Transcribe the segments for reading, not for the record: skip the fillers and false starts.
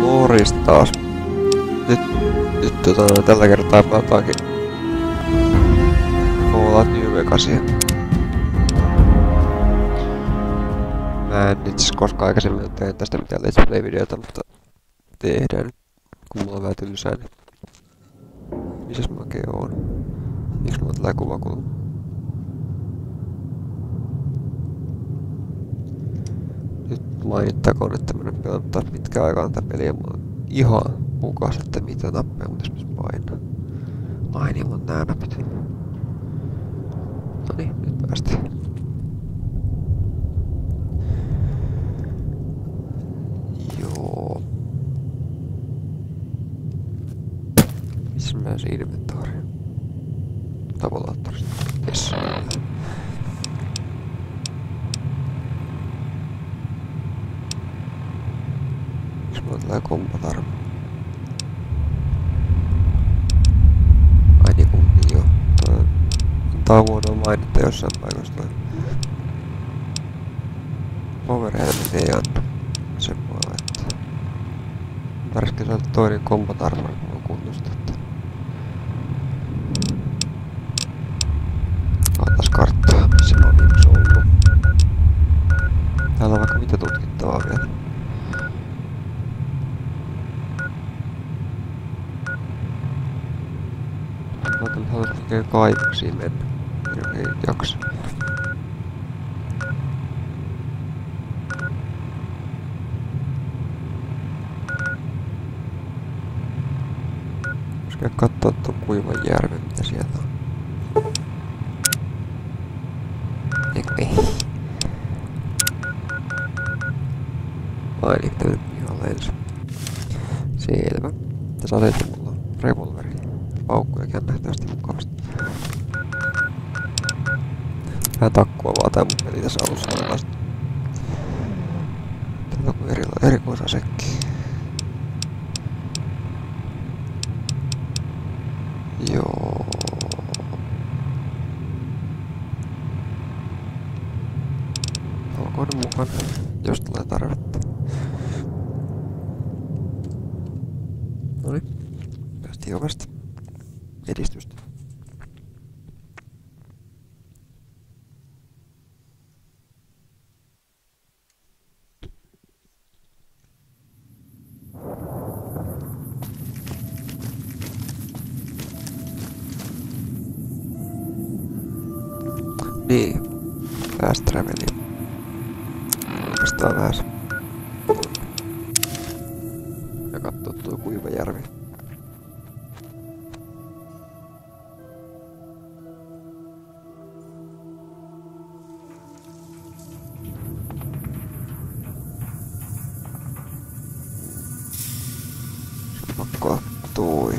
Morjesta taas. Nyt tällä kertaa pelataankin Fallouttia. Mä en itse koskaan aikaisemmin tehnyt tästä mitään Let's Play-videota, mutta tehdään nyt, kun mulla on vähän tylsää, niin missäs mä oikein oon? Miksi mulla tällä kuvakulma? Nyt mainittakoon, että mä en pelannut taas pitkään aikaan tätä peliä. Mä oon ihan pukas, että mitä nappeja mun tässä painaa. Ai niin, mulla on nää napit. Noniin, nyt päästään. Joo. Missä mä se inventaari? Tabulaattorista. Yes. Miks mulla tulee kompatarmo? Ai niinku, niin joo. Tää on huonoa mainita jossain paikassa toi. Power helmet ei anna. Sen voi laittaa. Tarvitsikö saada toinen kompatarmo, kun mulla on kunnosta. Kaatais karttaa, missä mä oon viimeksi ollut. Täällä on vaikka mitä tutkittavaa vielä. Mä otan haluaisin oikein kaivoksiin mennä. Ei jaksa. Koska kattoo tuon kuivan järven, mitä siellä on. Eiku ei. Ai niin, tää nyt ihan lensi. Selvä. Tässä asetin mulla on revolveri. Paukkujakin nähtävästi mukavasti. Vähän takkuavaa tää mun peli tässä alussa on. Täällä on erikoisasekki. Joo. Olkoon ne mukana, jos tulee tarvetta. Noniin. Päästiin ovesta. Edistystä. Niin, fast traveliin. Oikeastaan vähän se. Ja kattoo tuo kuiva järvi. Pakko toi.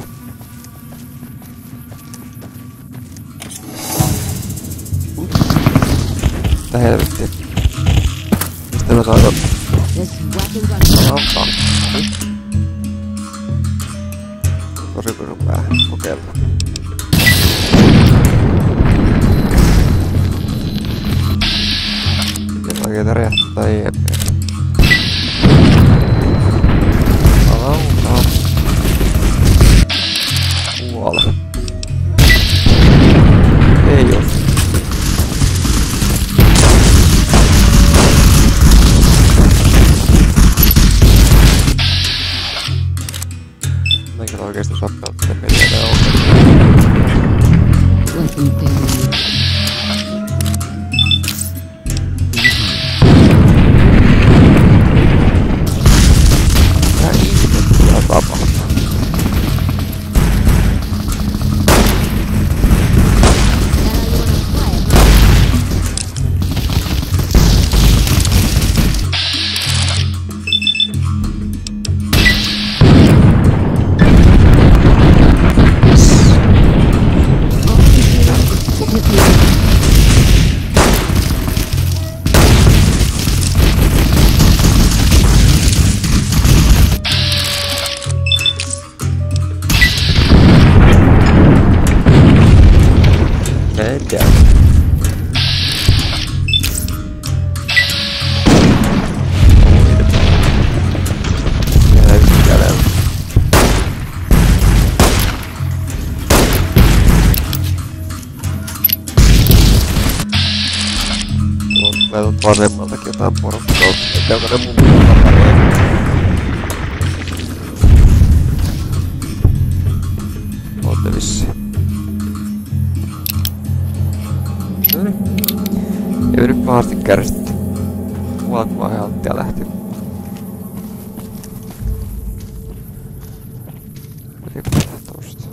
Mitä helvettiä? Mistä mä saan ottaa? Tosi kun on vähän kokeilla. Ja oikeeta räjähtää EMP. Palautaa. Kuole. Ei oo. Mäkin oikeesti saa pelata sen peliä tää on. Tää ihmettä tapahtuu. vasemmaltakin jotain porukkaa. Että onko ne mun tapareja? Ootte vissiin. Noniin. Ei me nyt pahasti kärsitty. Puolet vaan halttia lähti. Eikö tosta?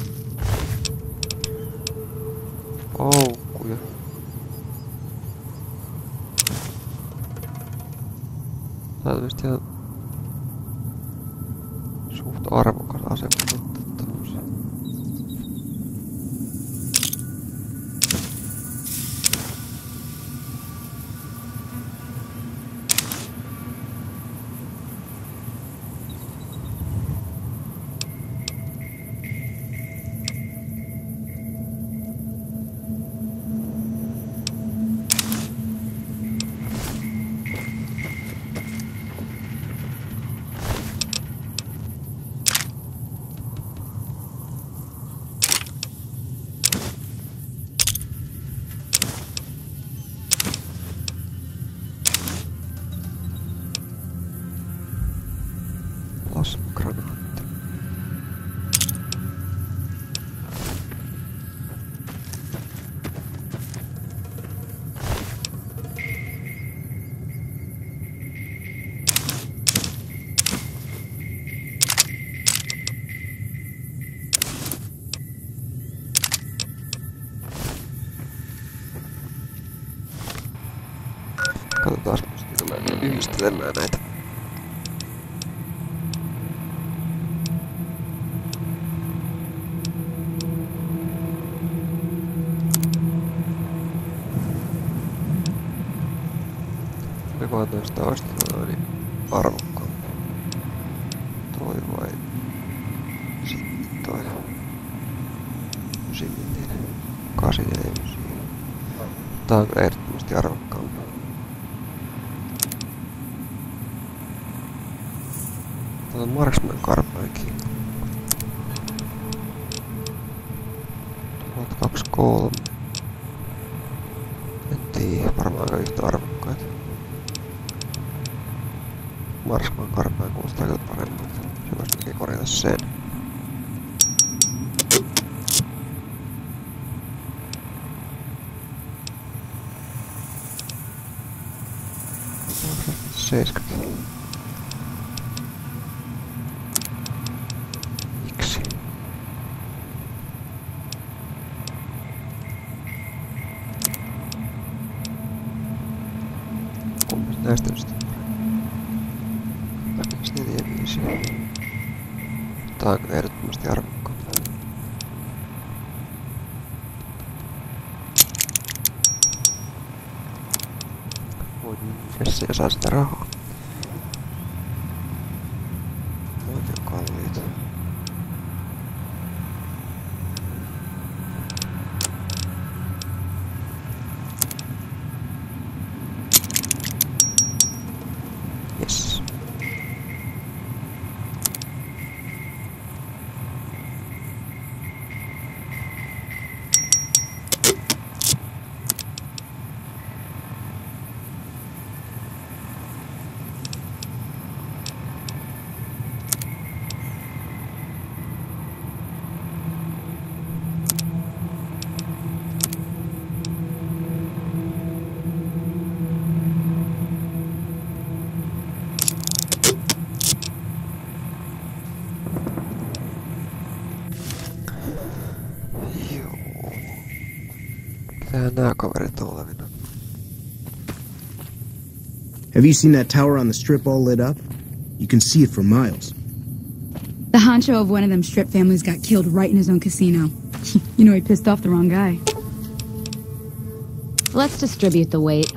Koukkuja. Tää on tämmöstä ihan suht arvokas ase, mutta tommosia. Plasmagranaatti. Katsotaan, mistä mä yhdistelemään näitä. Vaan noista ostetaan niin arvokkaan. Toi vai sitten toi 9 mm. 8 mm. Tää on ehdottomasti arvokkaampi. Tää on marksman karpainkin. 1023. En tiedä, varmaan aika yhtä arvokkaita. Marksman karpaan kuulostaa kyllä paremmalta. Se voisi melkein korjata sen. Miksi? Kummas näistä nyt sitten? 4, 5. Tää on kyllä ehdottomasti arvokkaan. Voin yhdessä ja saa sitä rahaa. Oikein kalliita. Yes. Nää kaverit on olevina. Have you seen that tower on the strip all lit up? You can see it for miles. The honcho of one of them strip families got killed right in his own casino. You know he pissed off the wrong guy. Let's distribute the weight.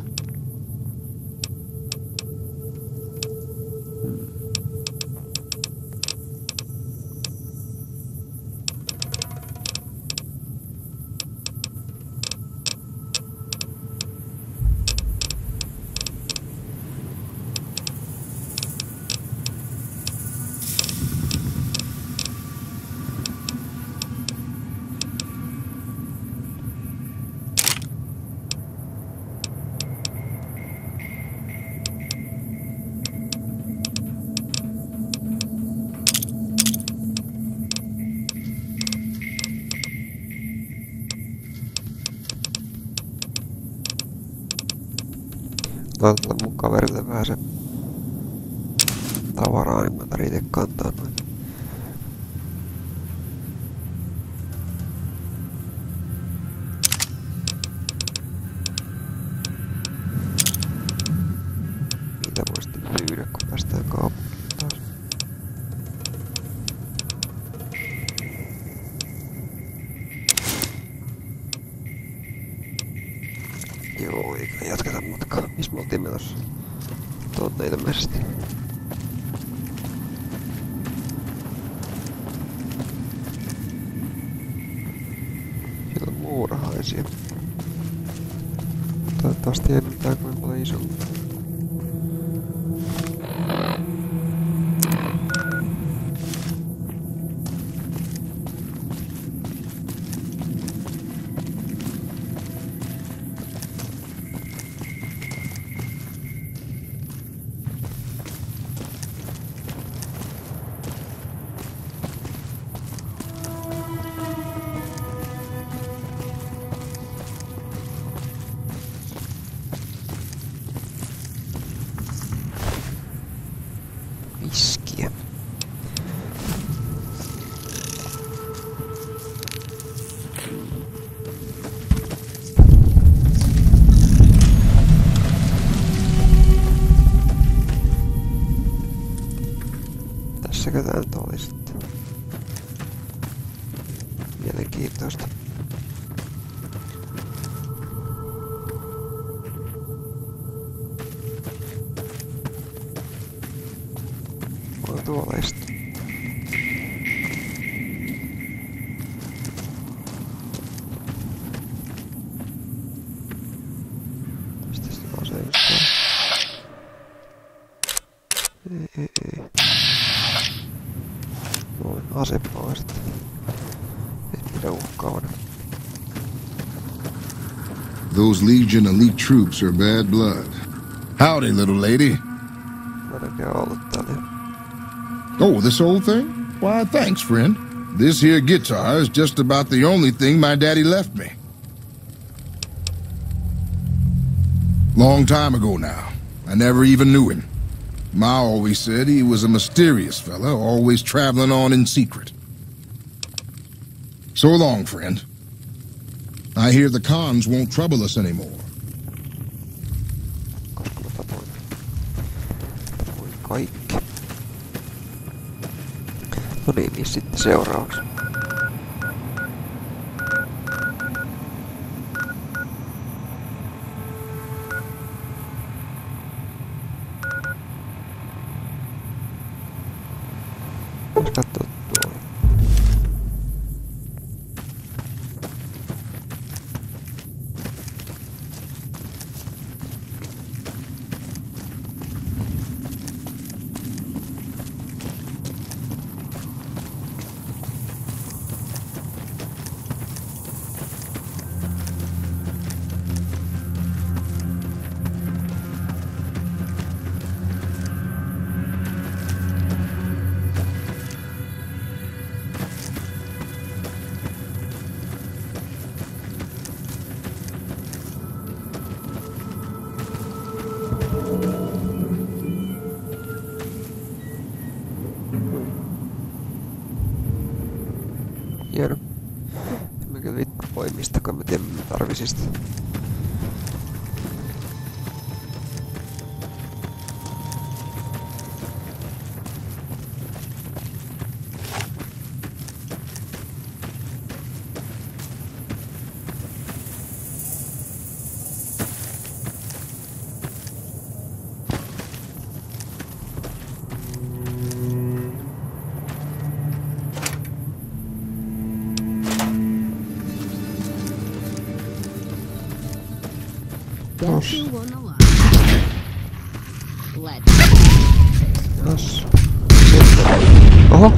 Antaa mun kaverille vähän se tavaraa, niin mä tarvitsen itse kantaa noin. Mitä voi sitten myydä, kun päästään kaupunkiin taas? Joo, eikä jatketa matkaa. Missä me oltiin menossa? Tuonne ilmeisesti. Siellä on muurahaisia. Toivottavasti ei mitään kuin paljon isompi. Viskiä. Tässäkö tää nyt oli sitten? Mielenkiintoista. Tuolla istuu. Mistä se ase just on? Ei. Noin, ase pois. Ei pidä uhkaavana. Those Legion elite troops are bad blood. Howdy, little lady. Mä en oikein ollut täällä. Oh, this old thing? Why, thanks, friend. This here guitar is just about the only thing my daddy left me. Long time ago now. I never even knew him. Ma always said he was a mysterious fella, always traveling on in secret. So long, friend. I hear the cons won't trouble us anymore. Koska mä tapoin kaikki. No niin, sitten seuraavaksi. Voisi katsoa tuolla. Hieno. Mä kyllä vittu poimista, kun mä tiedän, mitä tarvisin sitä. Guess who won the lottery? Let's Jos. Sitten. Oho.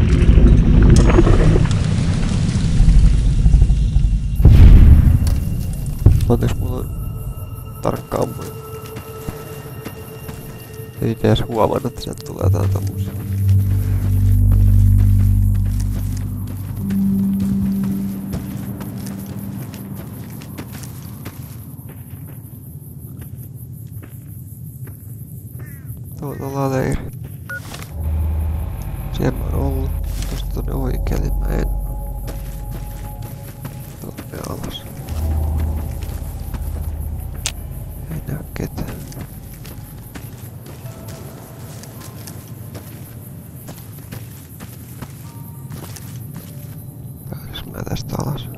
Anteeksi, mulla on tarkka ammuja. Ei edes huomannut, että sieltä tulee jotain tommosia. Tuolla leiri. Siellä mä oon ollut. Tosta tonne oikealle mä en. Tonne alas. Ei näy ketään. Pääsis mä tästä alas?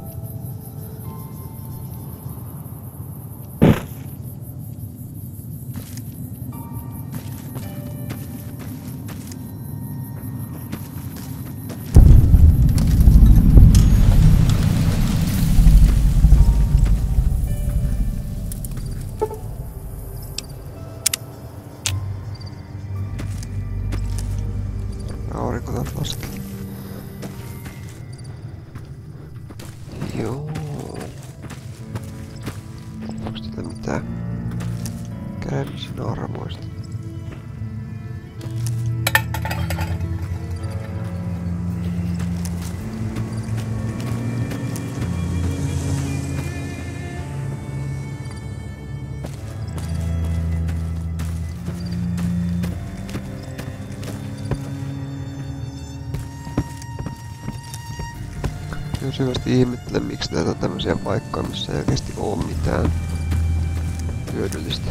Aurinko taas laskee. Joo. Onko tällä mitään käymisen arvoista? Kyllä syvästi ihmettelen, miksi näitä on tämmöisiä paikkoja, missä ei oikeesti oo mitään hyödyllistä.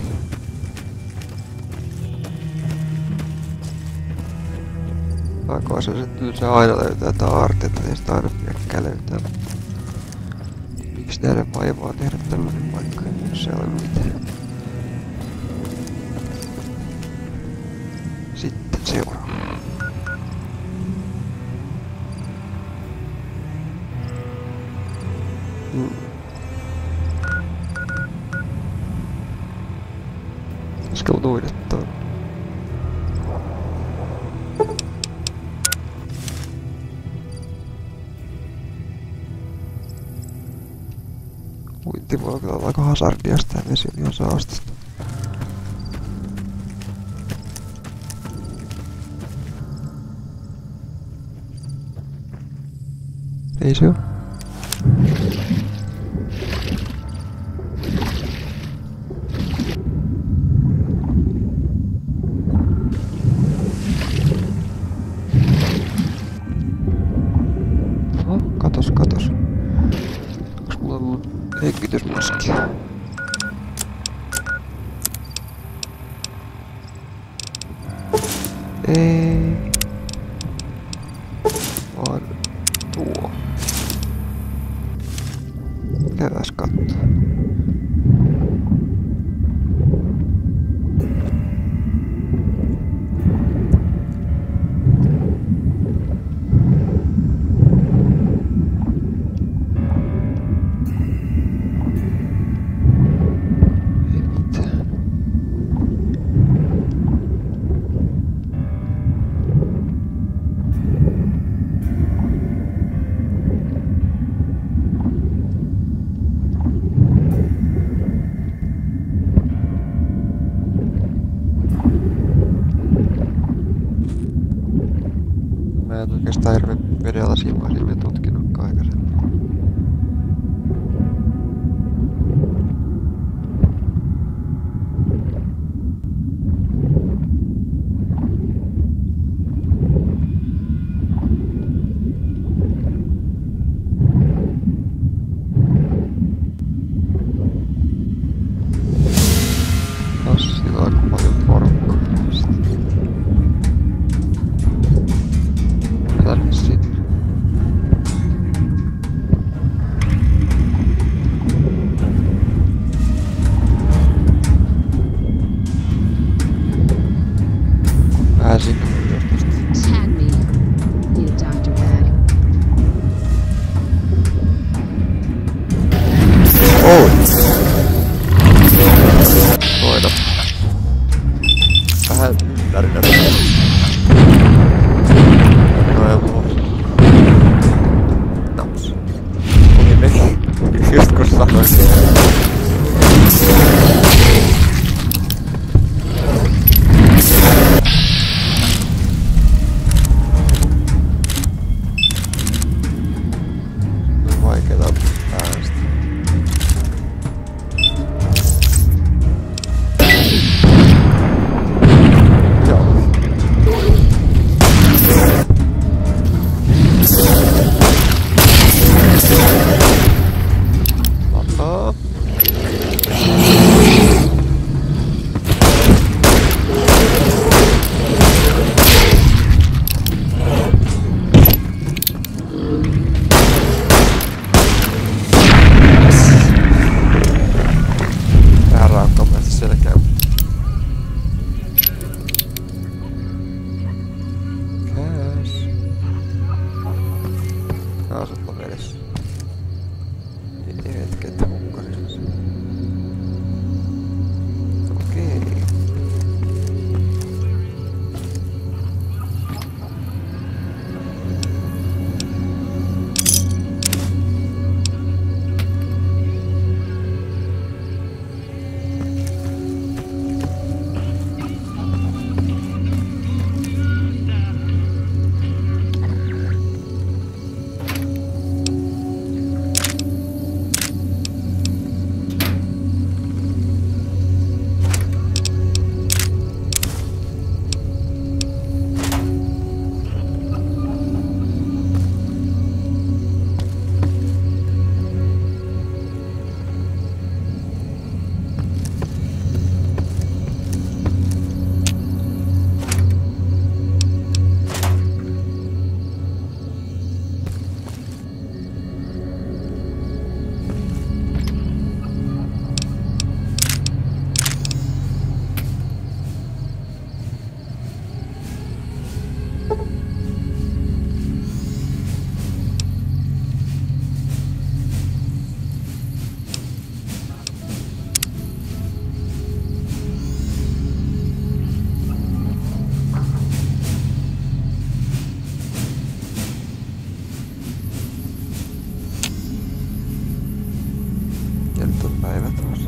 Aika on se tylsä aina löytää jotain aarteita, ei sitä aina pidäkään löytää. Miksi nähdä vaivaa tehdä tämmönen paikka, jos ei ole mitään? Sitten seuraava. Äsken luidettaa. Uinti voi kyllä olla aika hazardiasta ja vesi on ihan saastista. Ei se oo. Katos. Onks mulla ollut hengitysmaskia? Ei. Vaan tuo. Käydääs kattoo. Mä en oikeastaan hirveen vedenalasimaisimia tutkinutkaan aikaisemmin. Tassilla on aika paljon porukkaa. Tänne sinne. Ja nyt on päivä taas.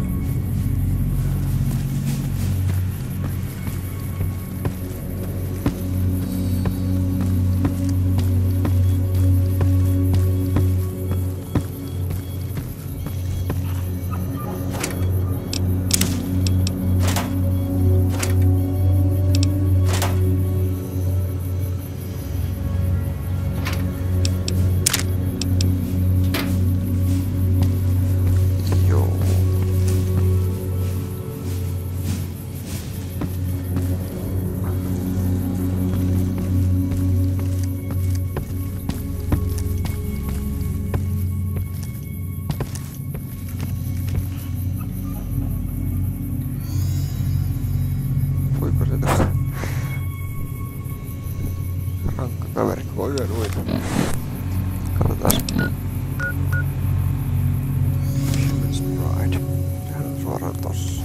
Voiko se tässä rankka kaveri koko yön uida? Katsotaan. Pride. Sehän on suoraan tossa.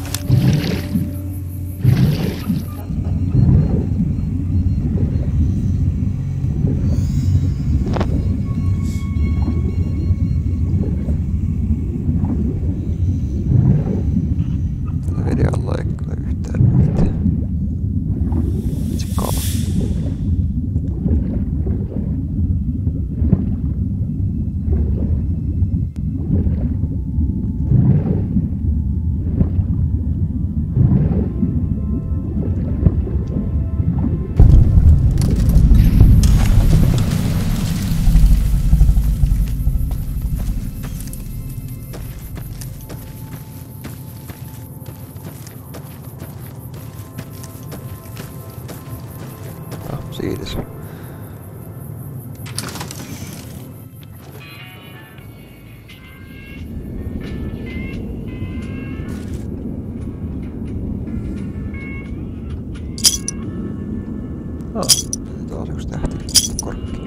Tällä veden alla ei kyllä yhtään mitään. Se kala. Siitä se. Taas yksi tähti. Korkki.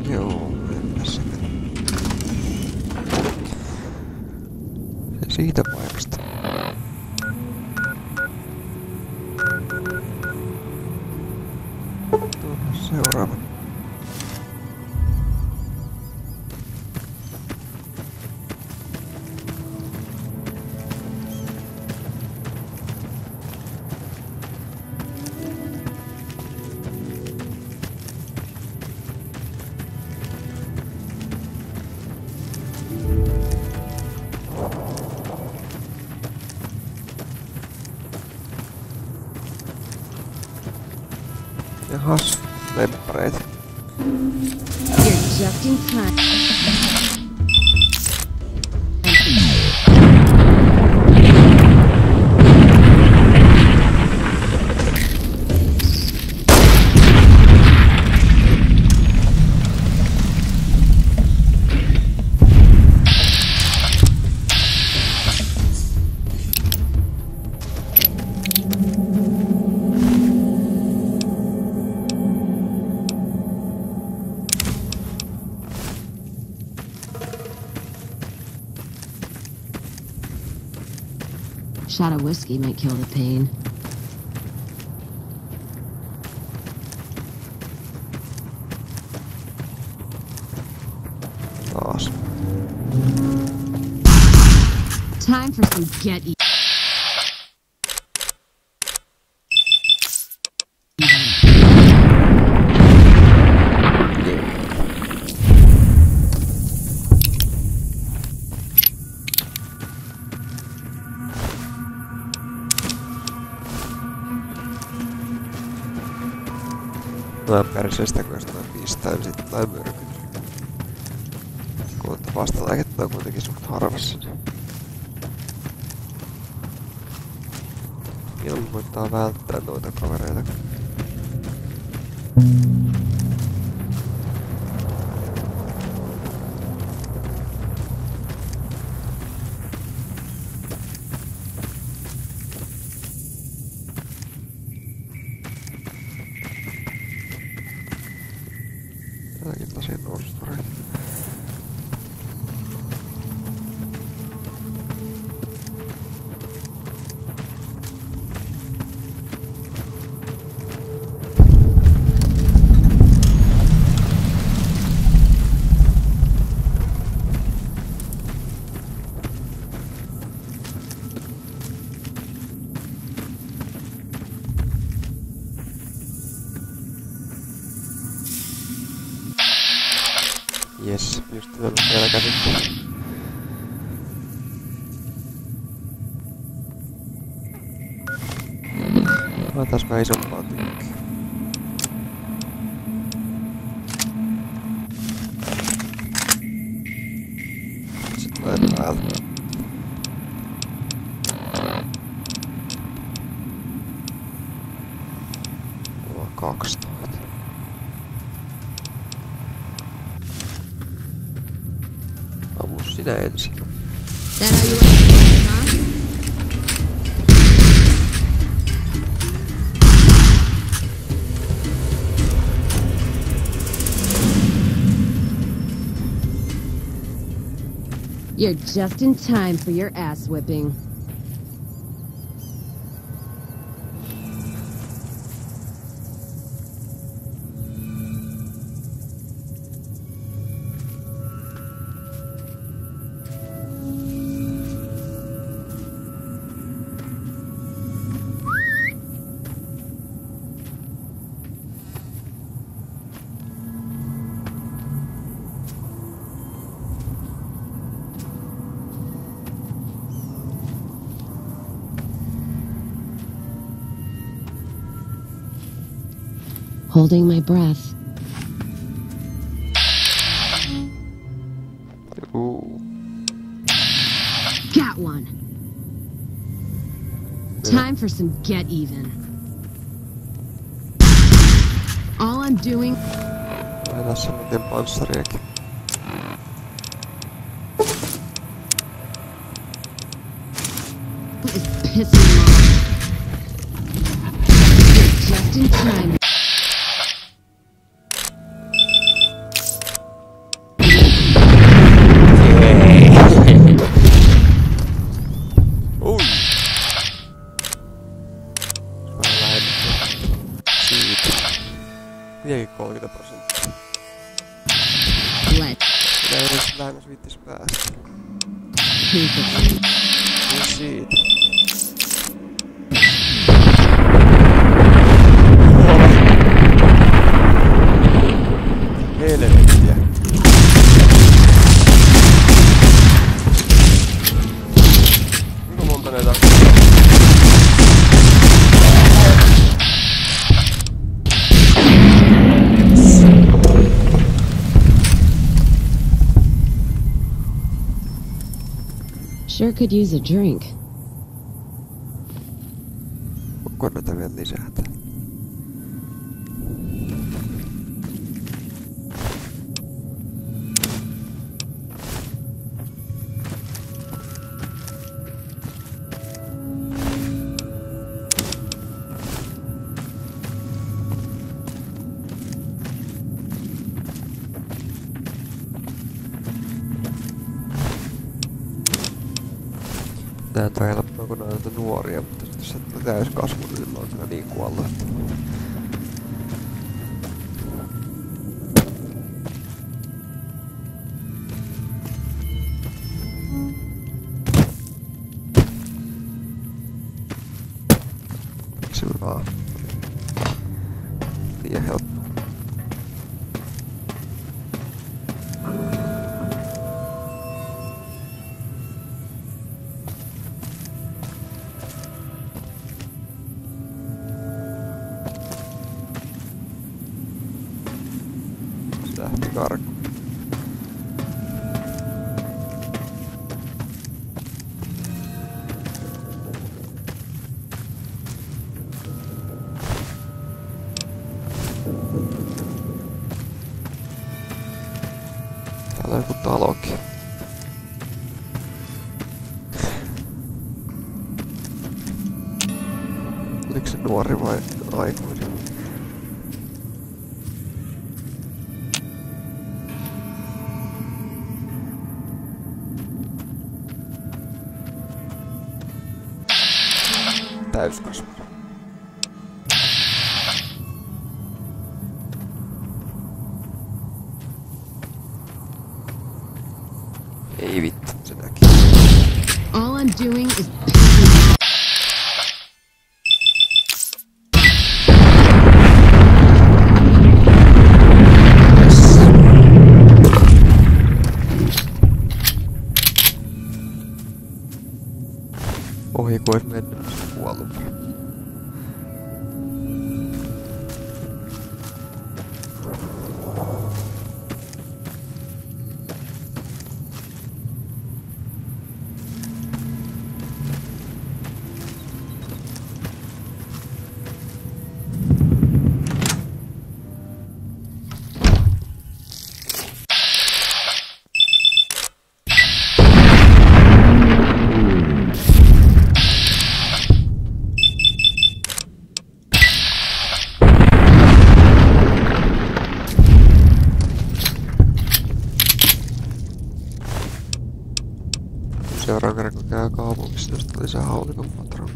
Joo, mennäs se meni. Siitä paikasta. Seuraava. Jahas, lemppareita. You're just in time. Shot of whiskey might kill the pain. Taas. Time for some get even. Mä pärisee sitä, kun jostain pistää, niin sitten tulee myrkyt. Kun vastalääkettä on kuitenkin suht harvassa. Ilman voittaa välttää noita kavereita. Täälläkin tosiaan noustori. Jes, just tätä vielä käsittää. Laitais vähän isompaa tykkiä. Sitten tulee päältä. Mulla on 12. Ammu sinä ensin. That how you like it, huh? You're just in time for your ass whipping. Holding my breath. Ooh. Got one. Time for some get even. All I'm doing Tässä on miten panssariakin. is pissing me off. You're just in time. Ui! Mä lähden siitä. Kuitenkin 30%. Let's Minä edes lähemmäs viittis päästä. take it. Niin siitä. Helvettiä. Kuinka monta näitä on? Sure could use a drink. Onko näitä vielä lisätä? Tää on helppoa, kun on näitä nuoria, mutta sitten se täyskasvuryhmä on kyllä niin kuollut. Se on vaan liian helppoa. lähti karkuun. Täällä on joku talokin. Oliko se nuori vai aikuinen? Täyskasvanut. Ei vittu, se näki. All I'm doing is Ohi kun ois mennyt, se kuollut. Seuraan kerran kun käy kaupungissa, josta lisää haulikon patronia.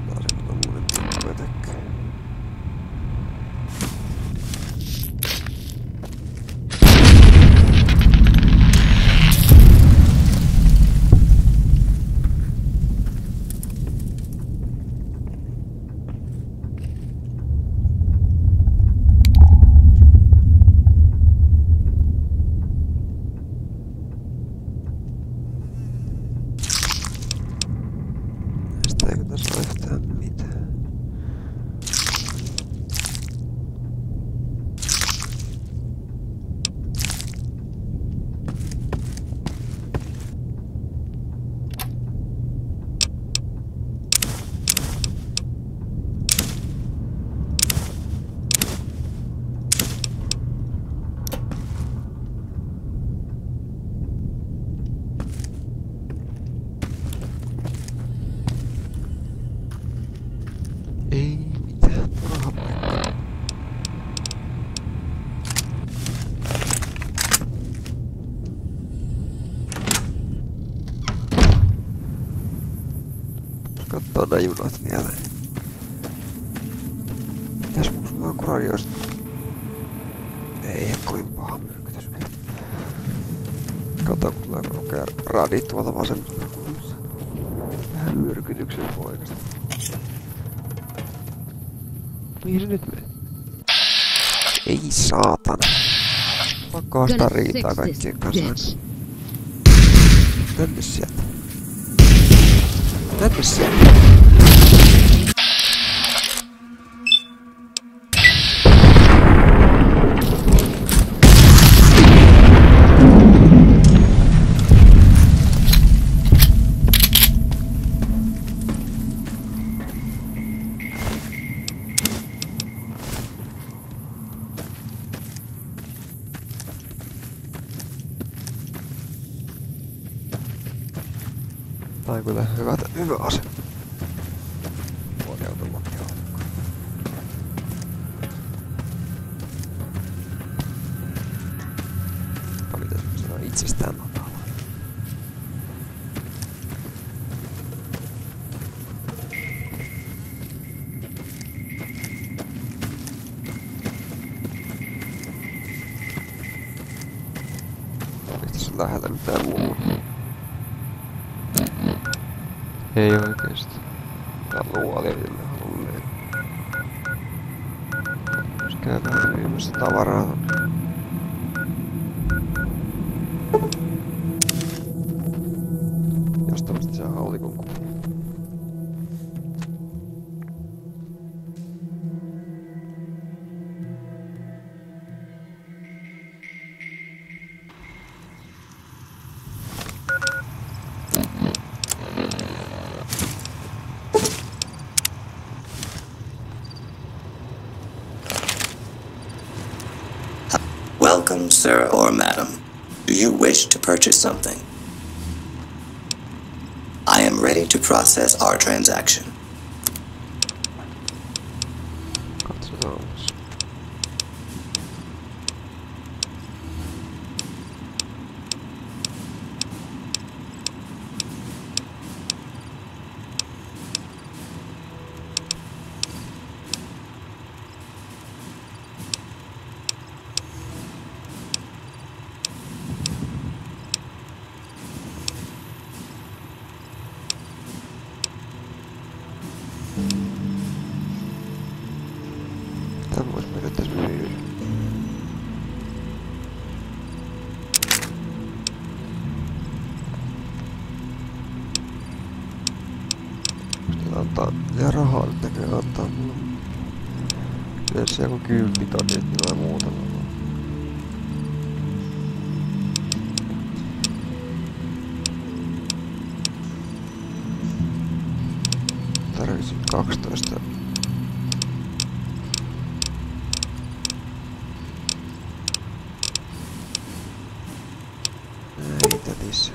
Taas joku uuden tippuja tekee. Eikö tässä ole yhtään mitään? Ei mitään, turha paikka. Kattoo nää junat vielä. Mitäs musta vaan kun radioista? Ei oo kovin paha myrkytys vielä. Kato kun tulee kokea radi tuolta vasemmasta kulmassa. Vähän myrkytyksen poikasta. Mihin se nyt menee? Ei saatana. Pakko haastaa riitaa kaikkien kanssa. Tänne sieltä. Tänne sieltä. Tää on kyllä hyvä ase. Vuoriautomaatti on. Pitäisikö sanoa itsestään matala? Ei tässä lähellä mitään muuta. Ei oikeesti. Tää on luoli, millä mä haluun mennä. Jos käy vähän myymässä tavaraa tonne. Josta vasta saa haulikon Welcome, sir or madam. Do you wish to purchase something? I am ready to process our transaction. Katsotaan. Tämä voisi periaatteessa myydä. Sitten antaa ja rahaa nyt näköjään antaa mulle. Yleensä joku 10 tonnia, niin vai muutama. Tarvitsin 12. Näitä lisää.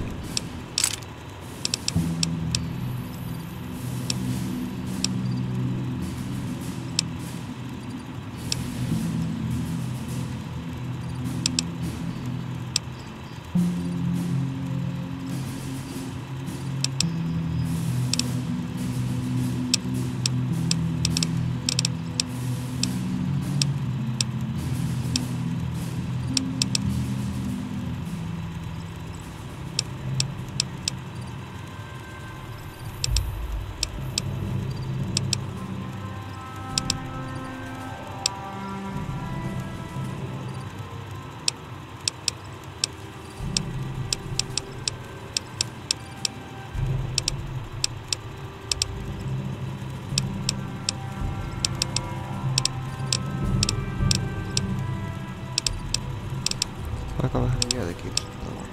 Aika vähän mielenkiintoista tavaraa.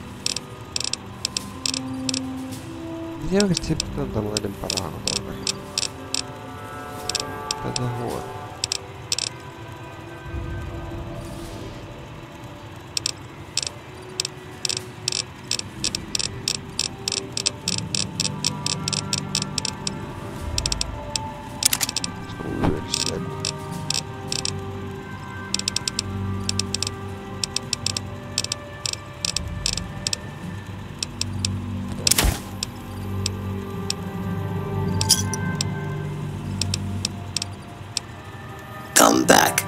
Miten oikeesti se pitää antaa mulle enempää rahaa kuin ton verran? Tätä on huono. Se on yhdessä joku. Come back.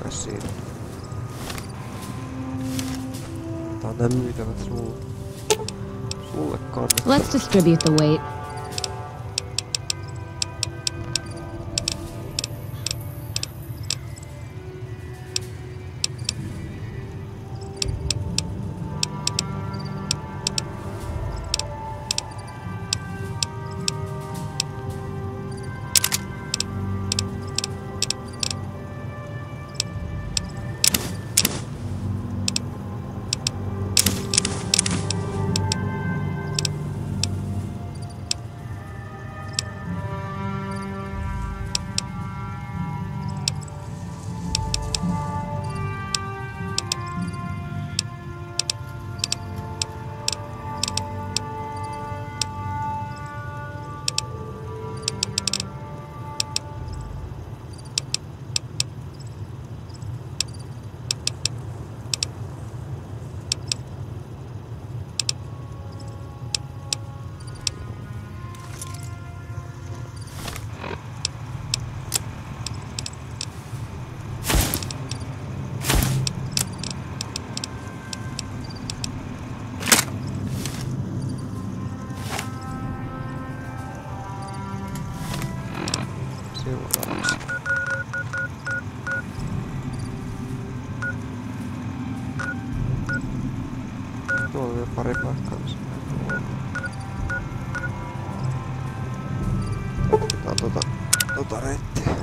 Siinä. Tää on nää myytävät sulle kannattaa. Let's distribute the weight. seuraavaksi. Tuolla on vielä pari paikkaa, missä mä en ole. Otetaan tota reittiä.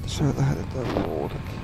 Se lähetetään muutakin.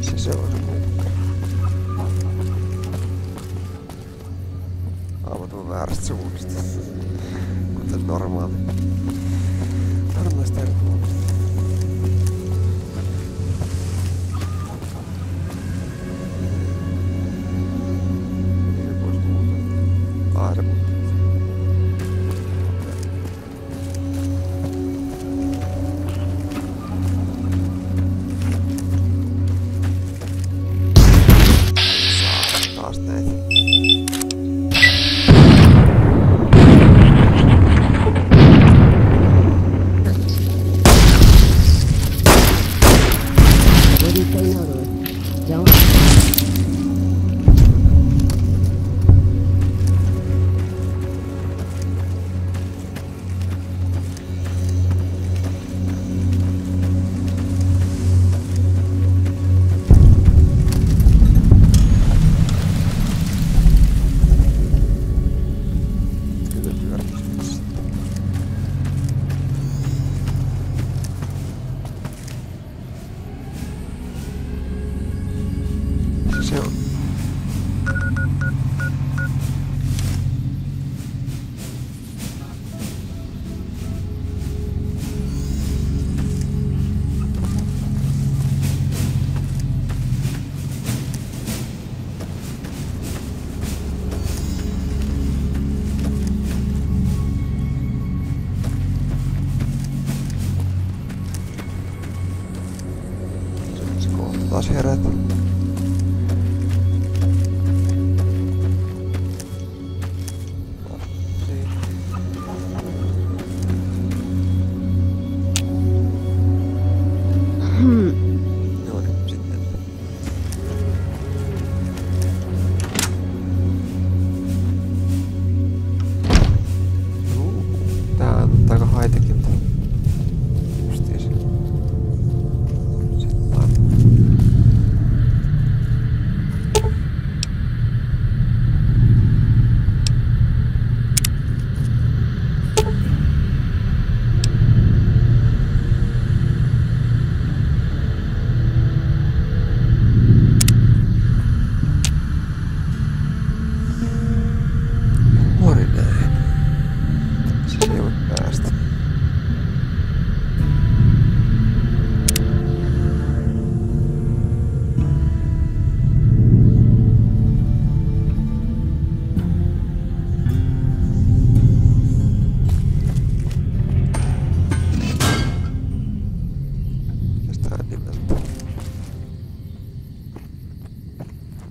Se on se mukkari. Aivan väärästä suunnasta. Kuten normaalista eri puolesta. se on? Taas herätä. No niin, sitten. Tää on aika high-techin. Justiis.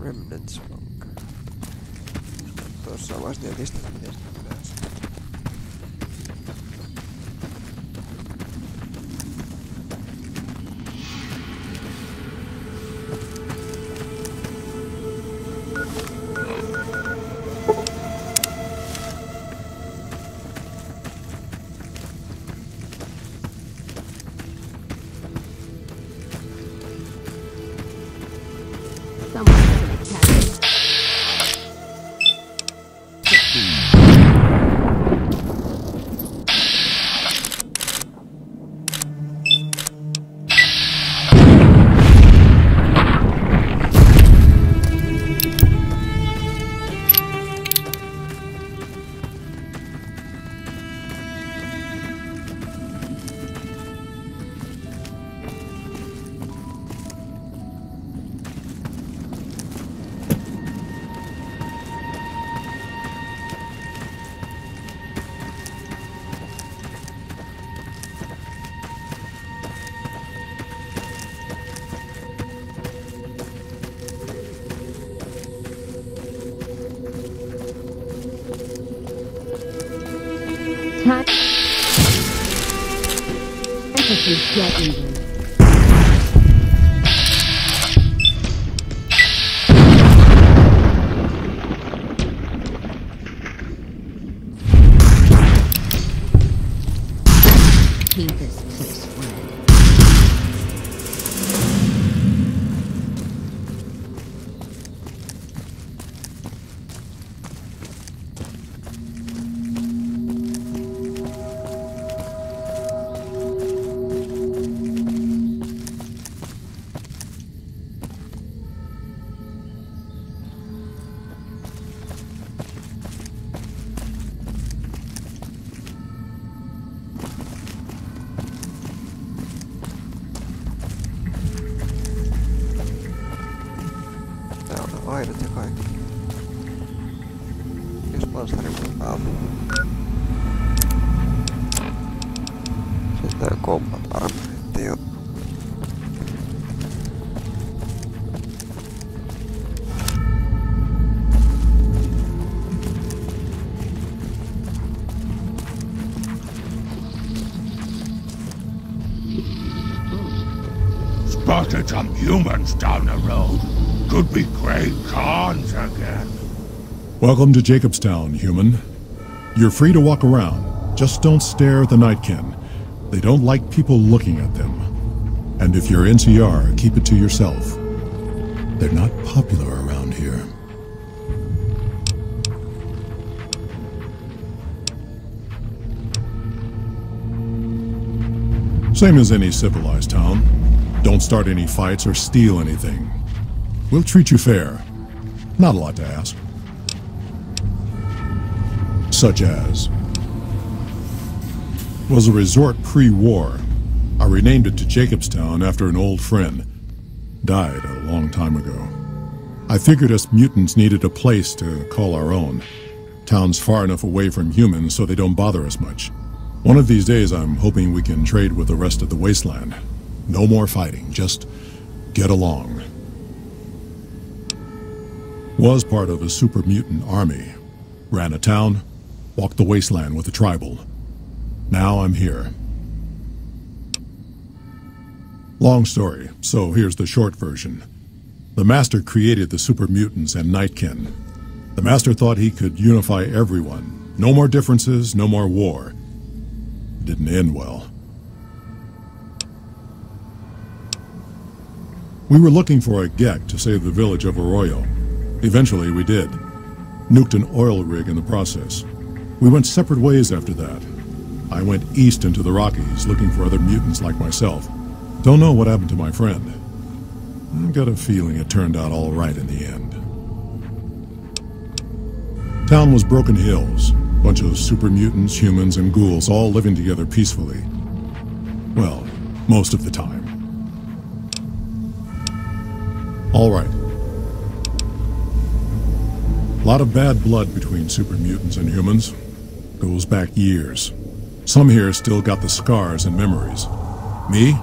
Remnants Bank. Tuossa vasta jokista miten sitä pääsee. Aidot ja kaikki. Jos panssari on päällä. Sitten on combat armorit jo. Spotted some humans down the road. Could be great Khans again. Welcome to Jacobstown, human. You're free to walk around. Just don't stare at the Nightkin. They don't like people looking at them. And if you're NCR, keep it to yourself. They're not popular around here. Same as any civilized town. Don't start any fights or steal anything. We'll treat you fair. Not a lot to ask. Such as... was a resort pre-war. I renamed it to Jacobstown after an old friend. Died a long time ago. I figured us mutants needed a place to call our own. Town's far enough away from humans so they don't bother us much. One of these days I'm hoping we can trade with the rest of the wasteland. No more fighting, just get along. Was part of a super mutant army. Ran a town, walked the wasteland with a tribal. Now I'm here. Long story, so here's the short version. The Master created the super mutants and Nightkin. The Master thought he could unify everyone. No more differences, no more war. It didn't end well. We were looking for a Gek to save the village of Arroyo. Eventually we did. Nuked an oil rig in the process. We went separate ways after that. I went east into the Rockies looking for other mutants like myself. Don't know what happened to my friend. I've got a feeling it turned out all right in the end. Town was Broken Hills. Bunch of super mutants, humans, and ghouls all living together peacefully. Well, most of the time. All right. A lot of bad blood between super mutants and humans. Goes back years. Some here still got the scars and memories. Me?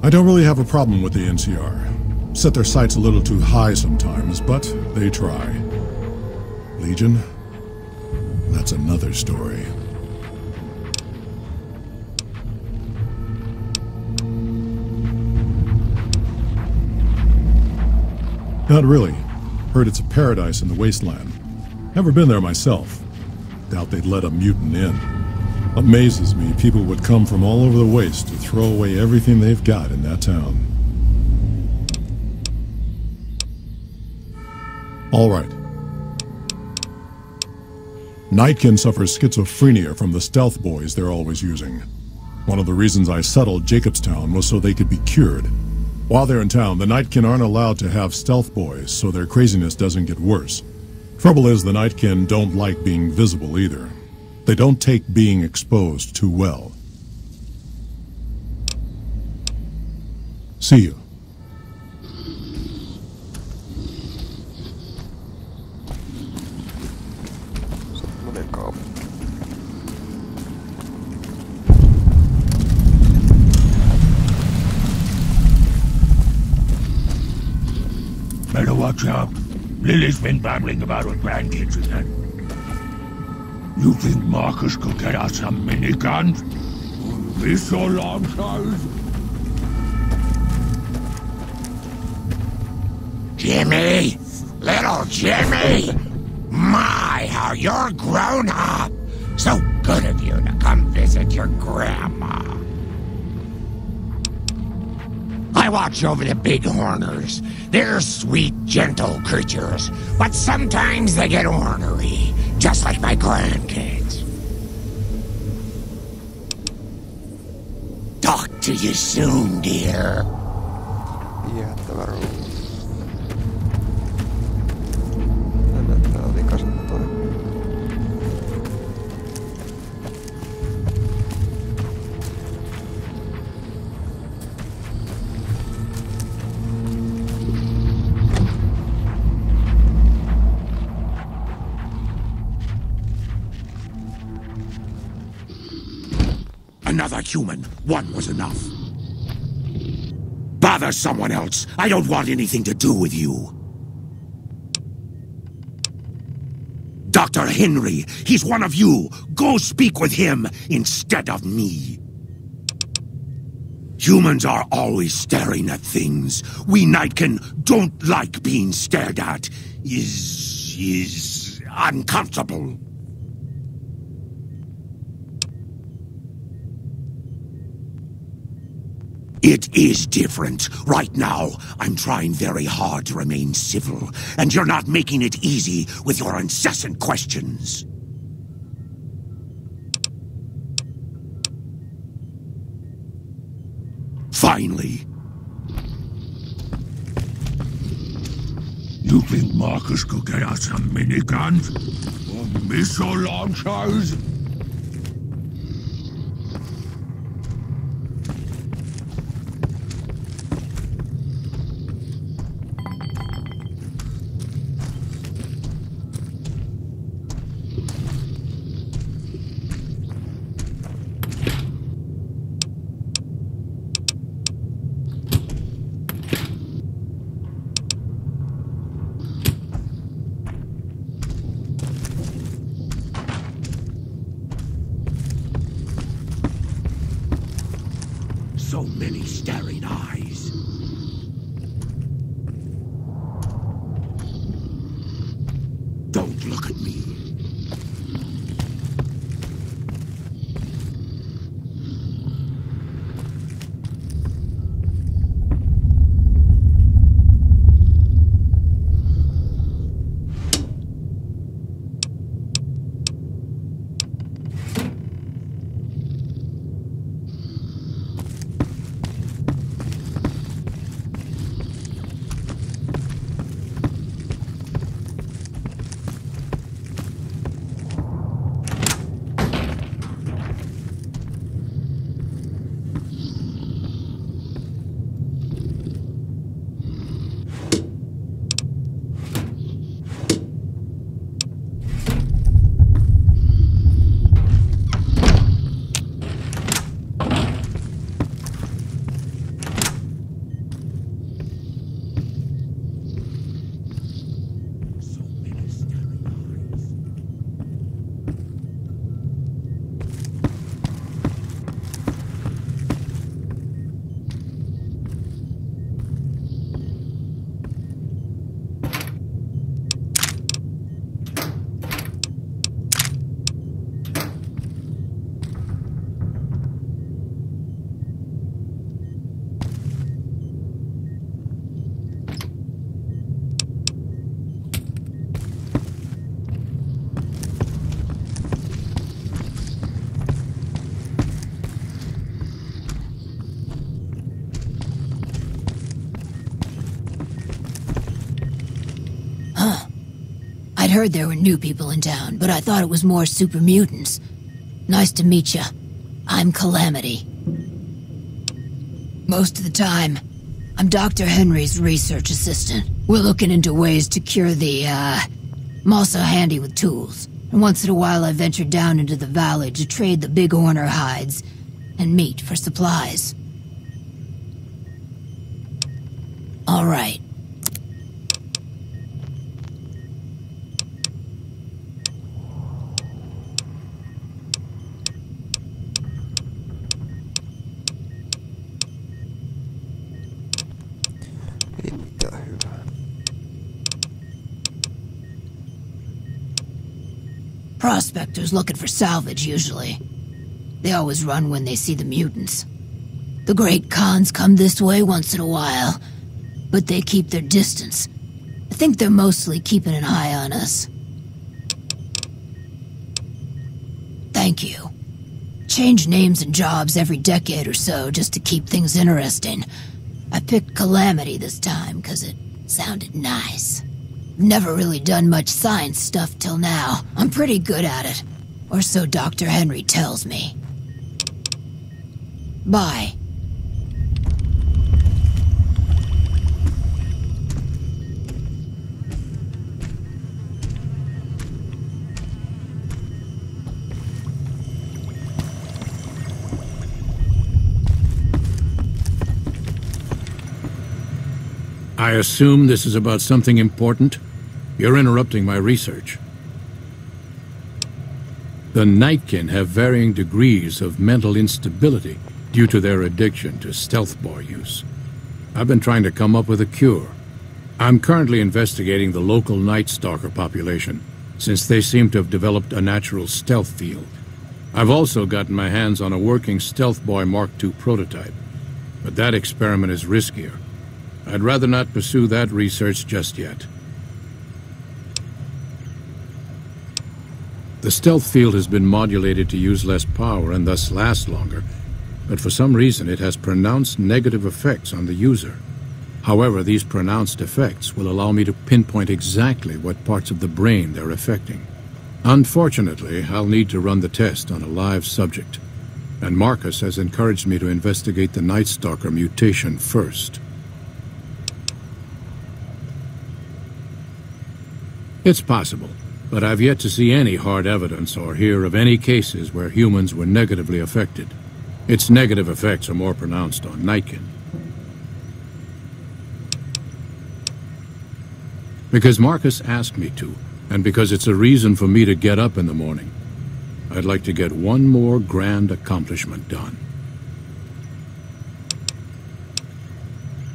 I don't really have a problem with the NCR. Set their sights a little too high sometimes, but they try. Legion? That's another story. Not really. Heard it's a paradise in the wasteland. Never been there myself. Doubt they'd let a mutant in. Amazes me people would come from all over the waste to throw away everything they've got in that town. All right. Nightkin suffers schizophrenia from the stealth boys they're always using. One of the reasons I settled Jacobstown was so they could be cured. While they're in town, the Nightkin aren't allowed to have stealth boys, so their craziness doesn't get worse. Trouble is, the Nightkin don't like being visible either. They don't take being exposed too well. See you. Better watch out. Lily's been babbling about her grandkids again. You think Marcus could get us some miniguns? This so long size? Jimmy! Little Jimmy! My, how you're grown up! So good of you to come visit your grandma. I watch over the bighorners. They're sweet, gentle creatures, but sometimes they get ornery, just like my grandkids. Talk to you soon, dear. Viehättävä rooli. Hän näyttää likaiselta toi. Another human. One was enough. Bother someone else. I don't want anything to do with you. Dr. Henry, he's one of you. Go speak with him instead of me. Humans are always staring at things. We Nightkin don't like being stared at. Is uncomfortable. It is different. Right now, I'm trying very hard to remain civil, and you're not making it easy with your incessant questions. Finally. You think Marcus could get us some miniguns? Or missile launchers? So many staring eyes. Don't look at me. I'd heard there were new people in town, but I thought it was more super mutants. Nice to meet ya. I'm Calamity. Most of the time, I'm Dr. Henry's research assistant. We're looking into ways to cure the, I'm also handy with tools. And once in a while I venture down into the valley to trade the big horner hides and meat for supplies. All right. Ei mitään hyvää. Prospectors looking for salvage, usually. They always run when they see the mutants. The great Khans come this way once in a while, but they keep their distance. I think they're mostly keeping an eye on us. Thank you. Change names and jobs every decade or so just to keep things interesting. I picked Calamity this time because it sounded nice. Never really done much science stuff till now. I'm pretty good at it. Or so Dr. Henry tells me. Bye. I assume this is about something important? You're interrupting my research. The Nightkin have varying degrees of mental instability due to their addiction to stealth boy use. I've been trying to come up with a cure. I'm currently investigating the local Night Stalker population, since they seem to have developed a natural stealth field. I've also gotten my hands on a working Stealth Boy Mark II prototype, but that experiment is riskier. I'd rather not pursue that research just yet. The stealth field has been modulated to use less power and thus last longer, but for some reason it has pronounced negative effects on the user. However, these pronounced effects will allow me to pinpoint exactly what parts of the brain they're affecting. Unfortunately, I'll need to run the test on a live subject, and Marcus has encouraged me to investigate the Night Stalker mutation first. It's possible, but I've yet to see any hard evidence or hear of any cases where humans were negatively affected. Its negative effects are more pronounced on Nightkin. Because Marcus asked me to, and because it's a reason for me to get up in the morning, I'd like to get one more grand accomplishment done.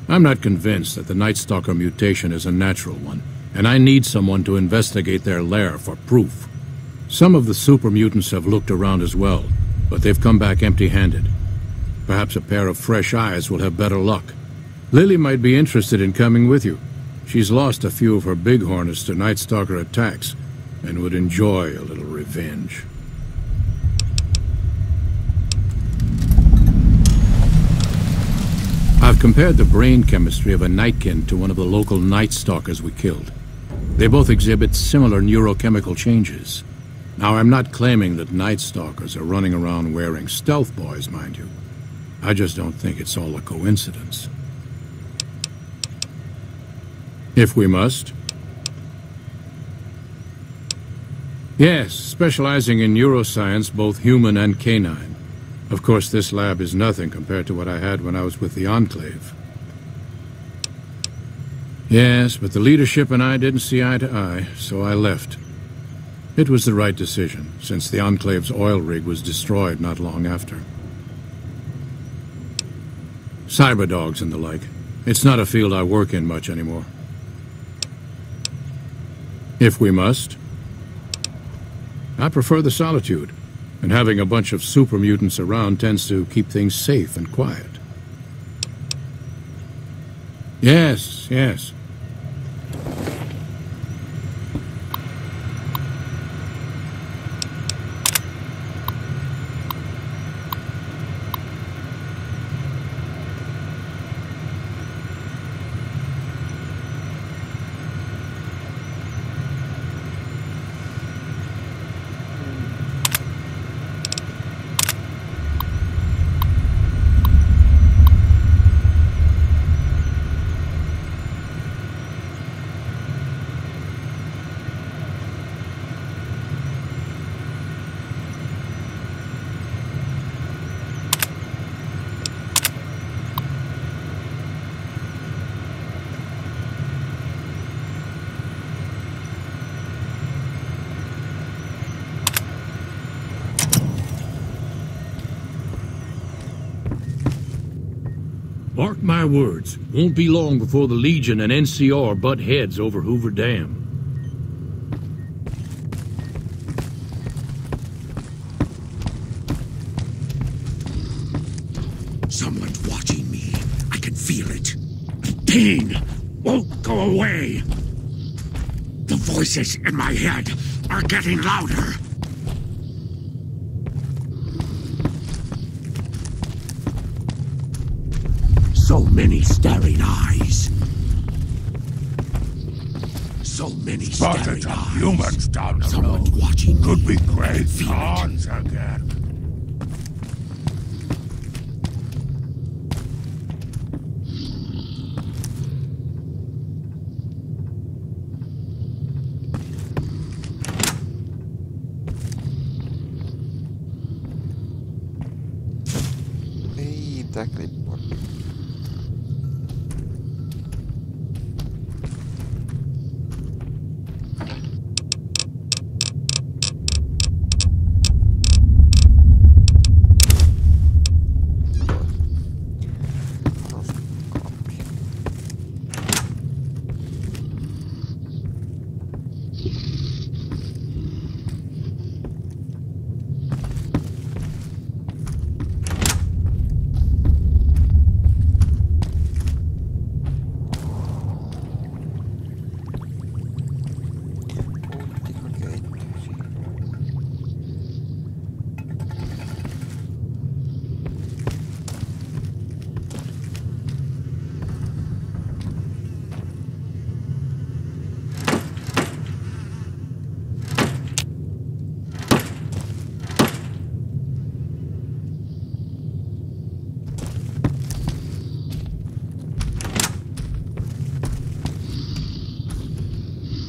I'm not convinced that the Night Stalker mutation is a natural one, and I need someone to investigate their lair for proof. Some of the super mutants have looked around as well, but they've come back empty-handed. Perhaps a pair of fresh eyes will have better luck. Lily might be interested in coming with you. She's lost a few of her bighorners to Night Stalker attacks, and would enjoy a little revenge. I've compared the brain chemistry of a Nightkin to one of the local Night Stalkers we killed. They both exhibit similar neurochemical changes. Now, I'm not claiming that Night Stalkers are running around wearing stealth boys, mind you. I just don't think it's all a coincidence. If we must. Yes, specializing in neuroscience, both human and canine. Of course, this lab is nothing compared to what I had when I was with the Enclave. Yes, but the leadership and I didn't see eye to eye, so I left. It was the right decision, since the Enclave's oil rig was destroyed not long after. Cyberdogs and the like. It's not a field I work in much anymore. If we must. I prefer the solitude, and having a bunch of super mutants around tends to keep things safe and quiet. Yes, yes. Mark my words, won't be long before the Legion and NCR butt heads over Hoover Dam. Someone's watching me. I can feel it. The pain won't go away. The voices in my head are getting louder. So many staring eyes. So many Spotted staring eyes. humans down the Someone's road. watching Could me. be great Feel it. odds again. Ei, tää klippu.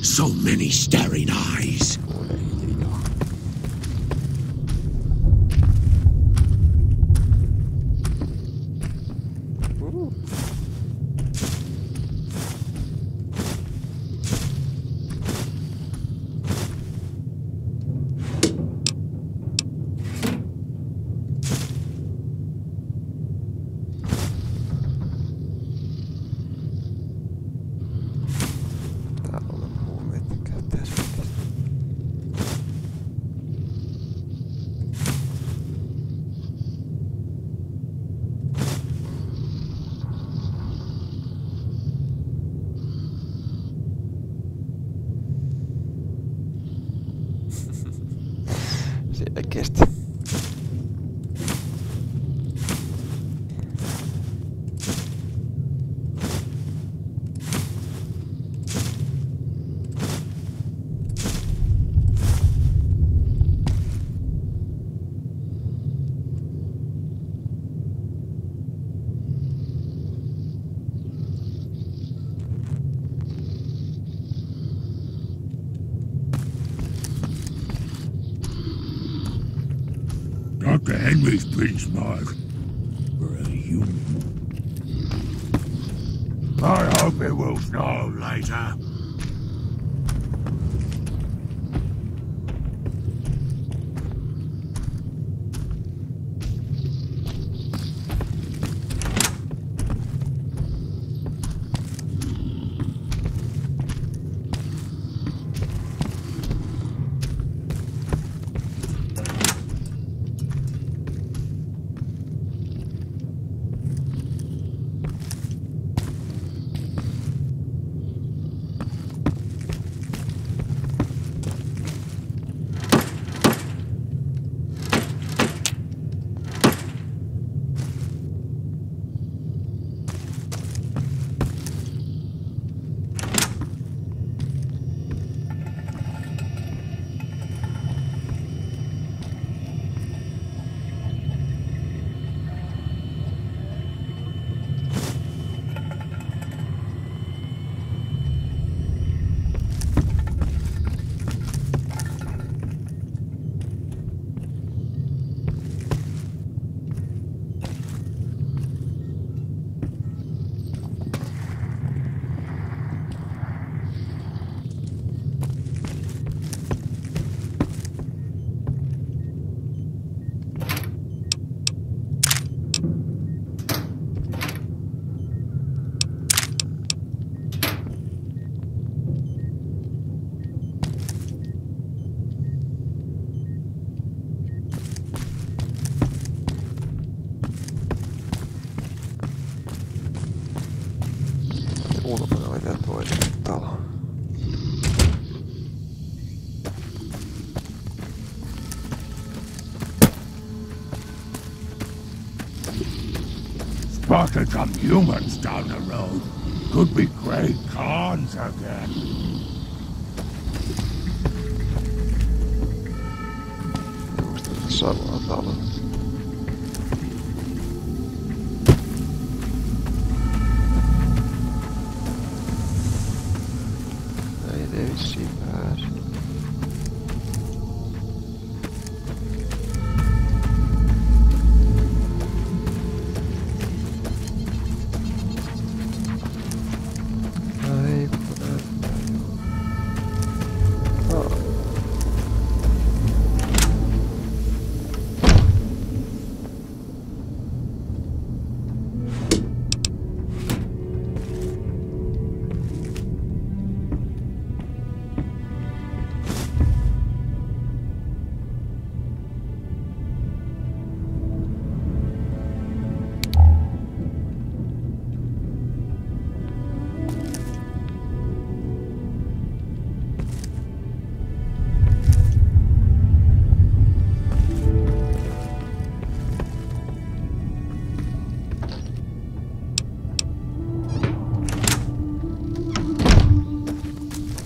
So many staring eyes. Selkeästi. Dr. Henry's pretty smart for a human. I hope it will snow later. Ulkona oli vielä toinen talo. Spotted some humans down the road. Could be great cons again. Muistin, että sanoo talo. Vissiin pääsi. Ai kun näyttää joo.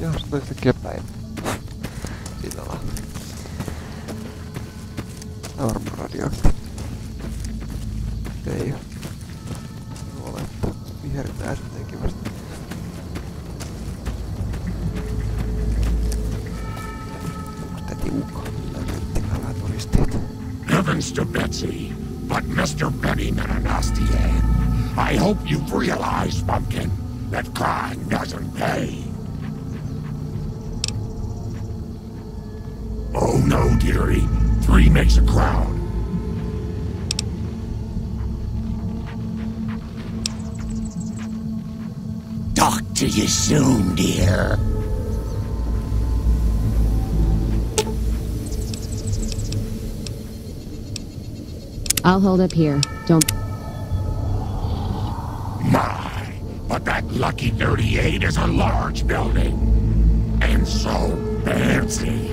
Joo, se tuli yhtäkkiä päin. Siinä ollaan. Tää on varmaan radioakti. Ei oo. Olettaa. Vihertää sitten kivasti. Mr. Betsy, but Mr. Benny Menanastian. I hope you've realized, Pumpkin, that crime doesn't pay. Oh no, dearie. 3 makes a crowd. Talk to you soon, dear. I'll hold up here. Don't... My, but that lucky 38 is a large building. And so fancy.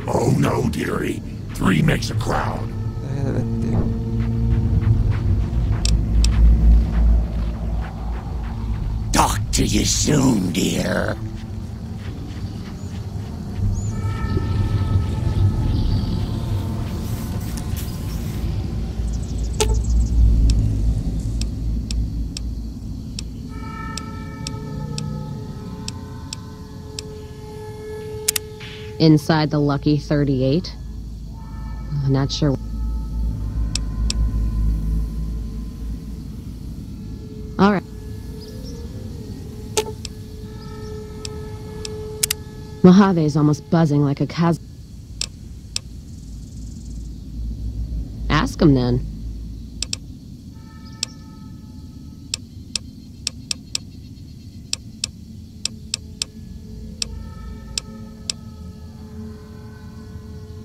Oh no, dearie. 3 makes a crowd. Talk to you soon, dear. Inside the lucky 38? I'm not sure. All right. Mojave's almost buzzing like a cos... Ask him then.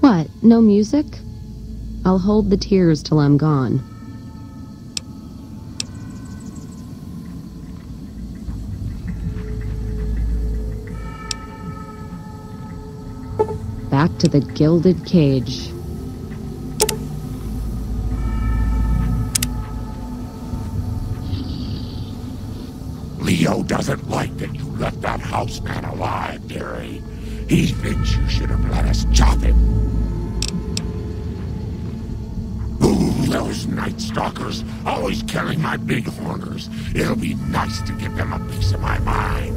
What? No music? I'll hold the tears till I'm gone. Back to the gilded cage. Leo doesn't like that you left that houseman alive, dearie. He thinks you should have let us chop him. Ooh, those Night Stalkers, always killing my big horners. It'll be nice to give them a piece of my mind.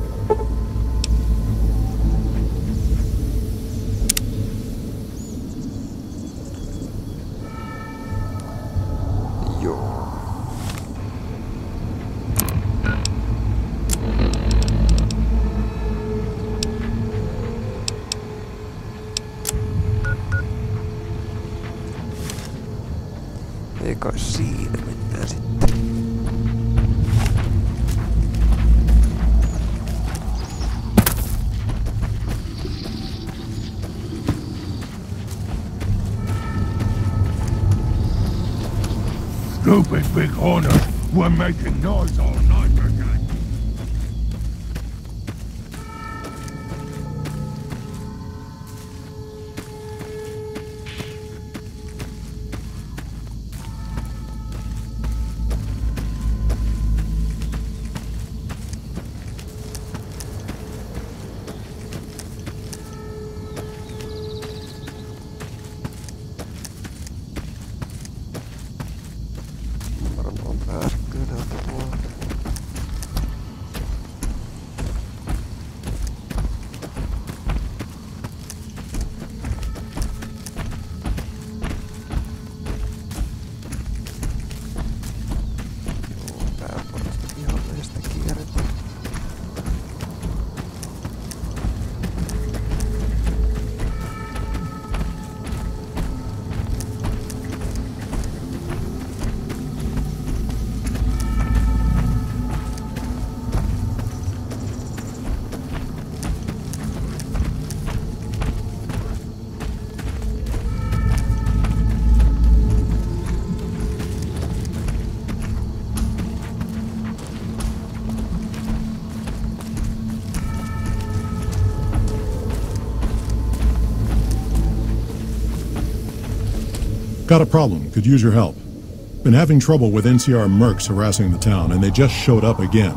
Eikä siinä mennään sitten. Stupid big horners were making noise all night again. Got a problem. Could use your help. Been having trouble with NCR mercs harassing the town, and they just showed up again.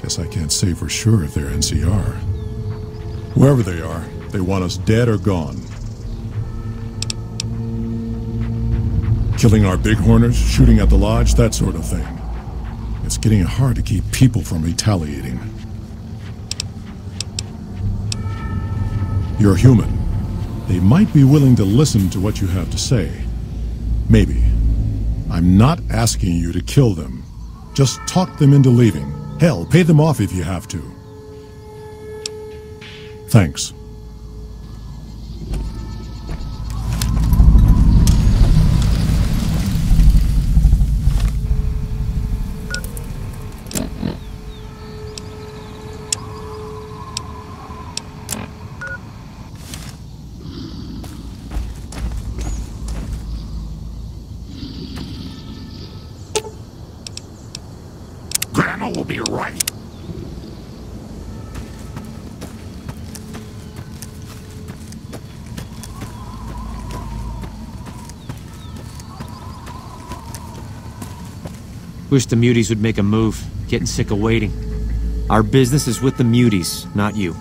Guess I can't say for sure if they're NCR. Whoever they are, they want us dead or gone. Killing our bighorners, shooting at the lodge, that sort of thing. It's getting hard to keep people from retaliating. You're human. They might be willing to listen to what you have to say. Maybe. I'm not asking you to kill them. Just talk them into leaving. Hell, pay them off if you have to. Thanks. Grandma will be right. Wish the muties would make a move. Getting sick of waiting. Our business is with the muties, not you.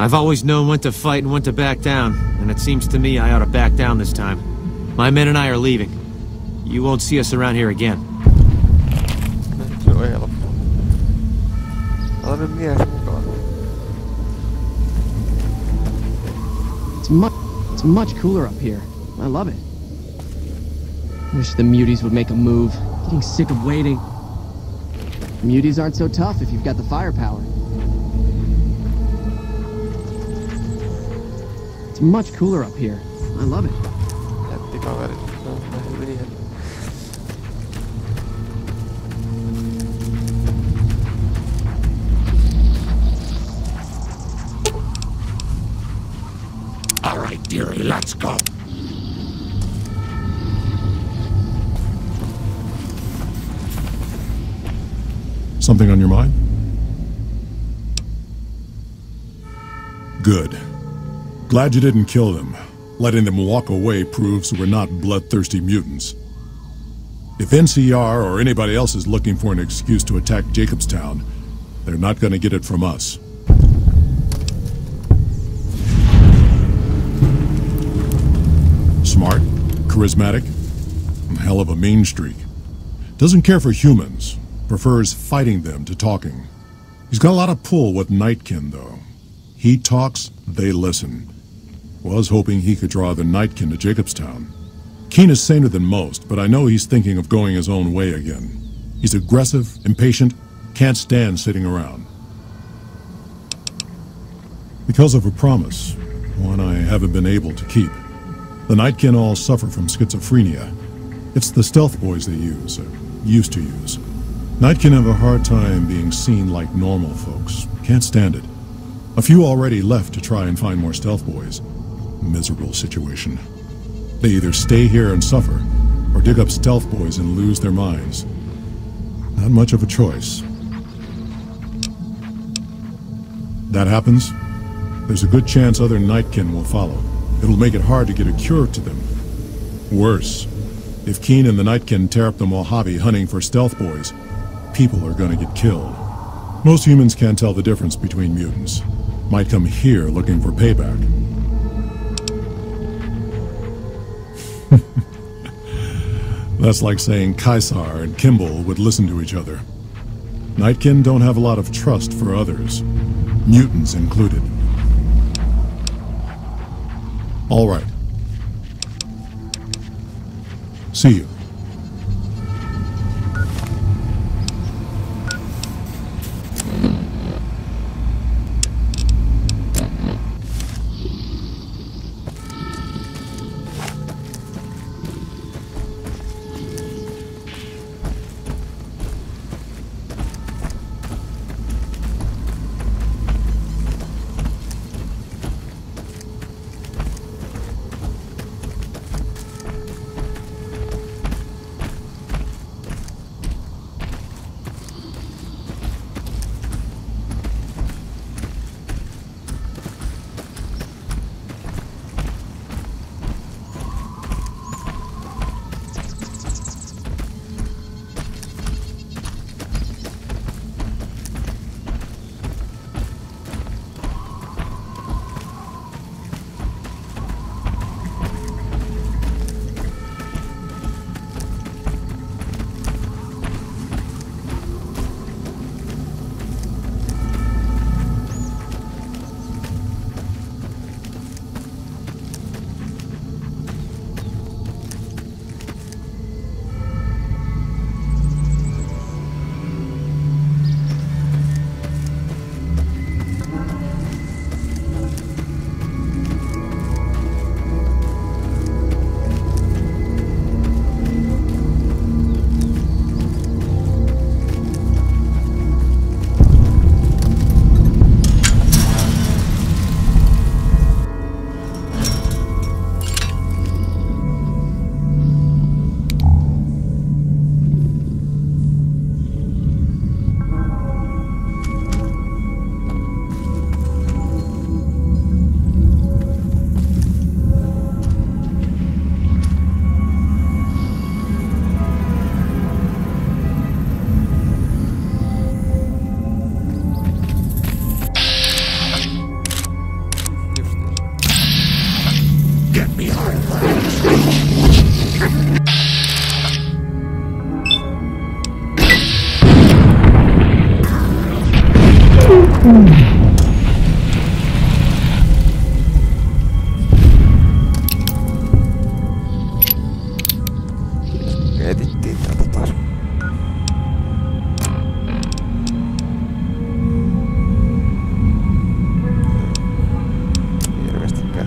I've always known when to fight and when to back down, and it seems to me I ought to back down this time. My men and I are leaving. You won't see us around here again. Se on helppo. Ota nyt mies mukaan. It's much cooler up here. I love it. Wish the muties would make a move. Getting sick of waiting. Muties aren't so tough if you've got the firepower. It's much cooler up here. I love it. Jättikaverit. No, hyviä. All right, dearie, let's go. Something on your mind? Good. Glad you didn't kill them. Letting them walk away proves we're not bloodthirsty mutants. If NCR or anybody else is looking for an excuse to attack Jacobstown, they're not going to get it from us. Smart, charismatic, and hell of a mean streak. Doesn't care for humans, prefers fighting them to talking. He's got a lot of pull with Nightkin, though. He talks, they listen. Was hoping he could draw the Nightkin to Jacobstown. Keen is saner than most, but I know he's thinking of going his own way again. He's aggressive, impatient, can't stand sitting around. Because of a promise, one I haven't been able to keep. The Nightkin all suffer from schizophrenia. It's the stealth boys they use, or used to use. Nightkin have a hard time being seen like normal folks. Can't stand it. A few already left to try and find more stealth boys. Miserable situation. They either stay here and suffer, or dig up stealth boys and lose their minds. Not much of a choice. That happens, there's a good chance other Nightkin will follow. It'll make it hard to get a cure to them. Worse, if Keen and the Nightkin tear up the Mojave hunting for stealth boys, people are gonna get killed. Most humans can't tell the difference between mutants. Might come here looking for payback. That's like saying Caesar and Kimball would listen to each other. Nightkin don't have a lot of trust for others, mutants included. All right. See you. Etittiin täältä taas. Hirveästi käy.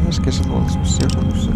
Äskeisessä huolesmassa jos ollut se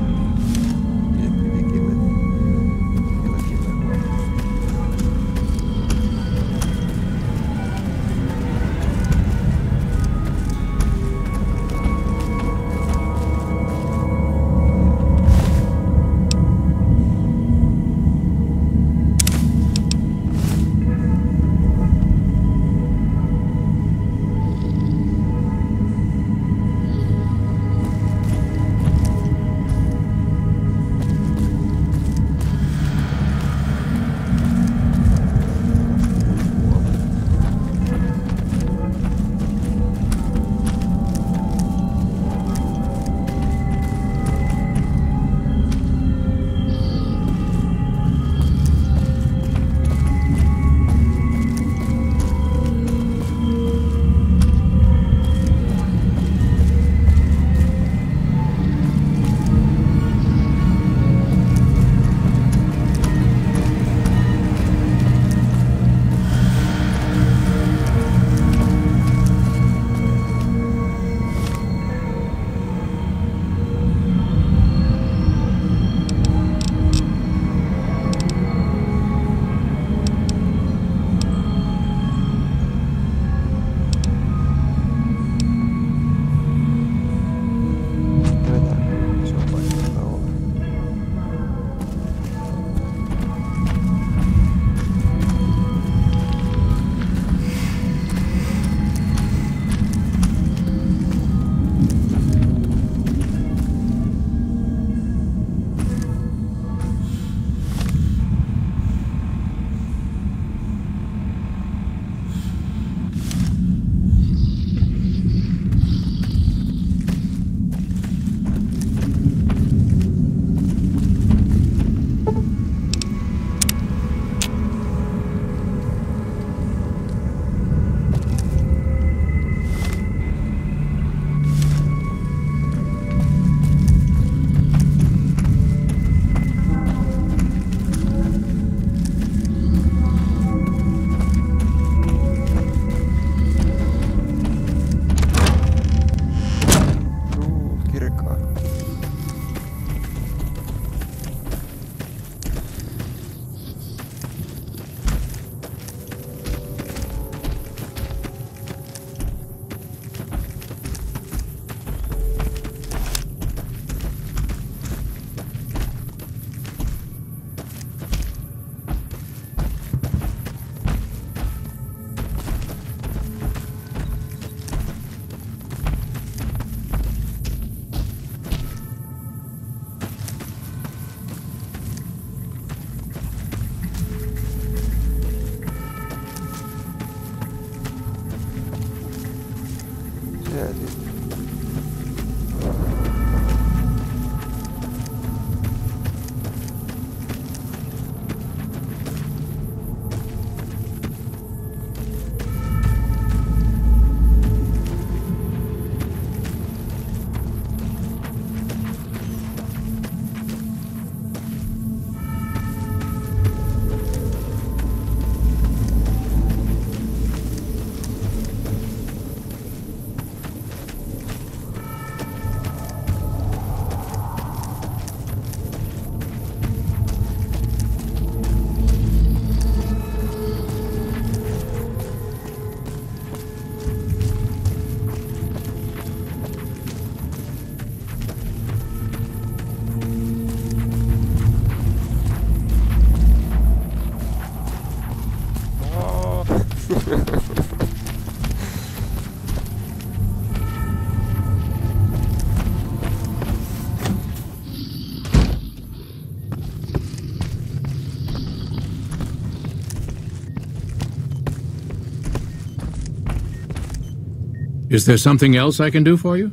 Is there something else I can do for you?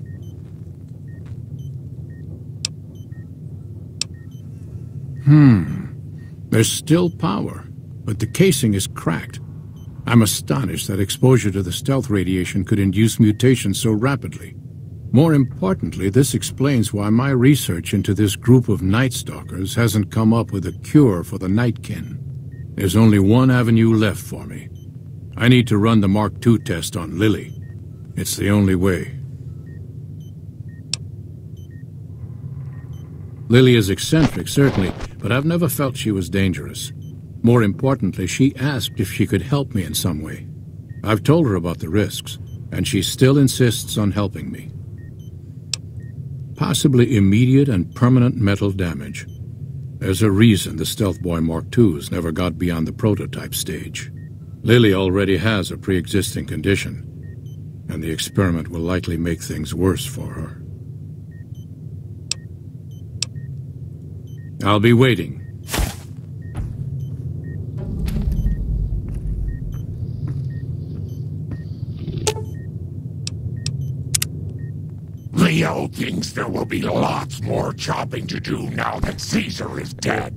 There's still power, but the casing is cracked. I'm astonished that exposure to the stealth radiation could induce mutations so rapidly. More importantly, this explains why my research into this group of Night Stalkers hasn't come up with a cure for the Nightkin. There's only one avenue left for me. I need to run the Mark II test on Lily. It's the only way. Lily is eccentric, certainly, but I've never felt she was dangerous. More importantly, she asked if she could help me in some way. I've told her about the risks, and she still insists on helping me. Possibly immediate and permanent metal damage. There's a reason the Stealth Boy Mark IIs never got beyond the prototype stage. Lily already has a pre-existing condition, and the experiment will likely make things worse for her. I'll be waiting. Leo thinks there will be lots more chopping to do now that Caesar is dead.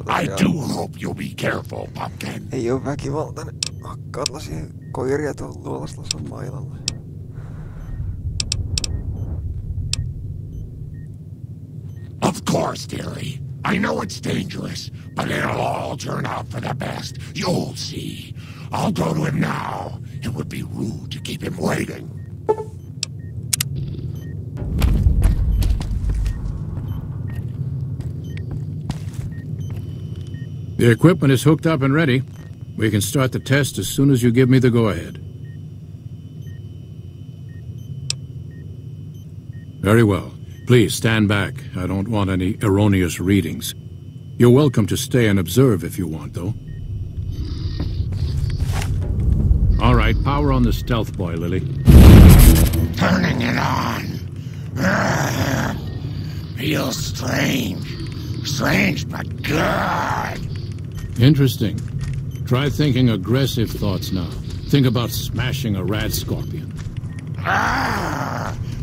I do hope you'll be careful, Pumpkin. Ei oo väkivaltainen. Hakkaa tällaisia koiria tuolla luolastassa mailalla. Of course, dearie. I know it's dangerous, but it'll all turn out for the best. You'll see. I'll go to him now. It would be rude to keep him waiting. The equipment is hooked up and ready. We can start the test as soon as you give me the go-ahead. Very well. Please stand back. I don't want any erroneous readings. You're welcome to stay and observe if you want, though. All right, power on the stealth boy, Lily. Turning it on. Feels strange. Strange but good. Interesting. Try thinking aggressive thoughts now. Think about smashing a rad scorpion.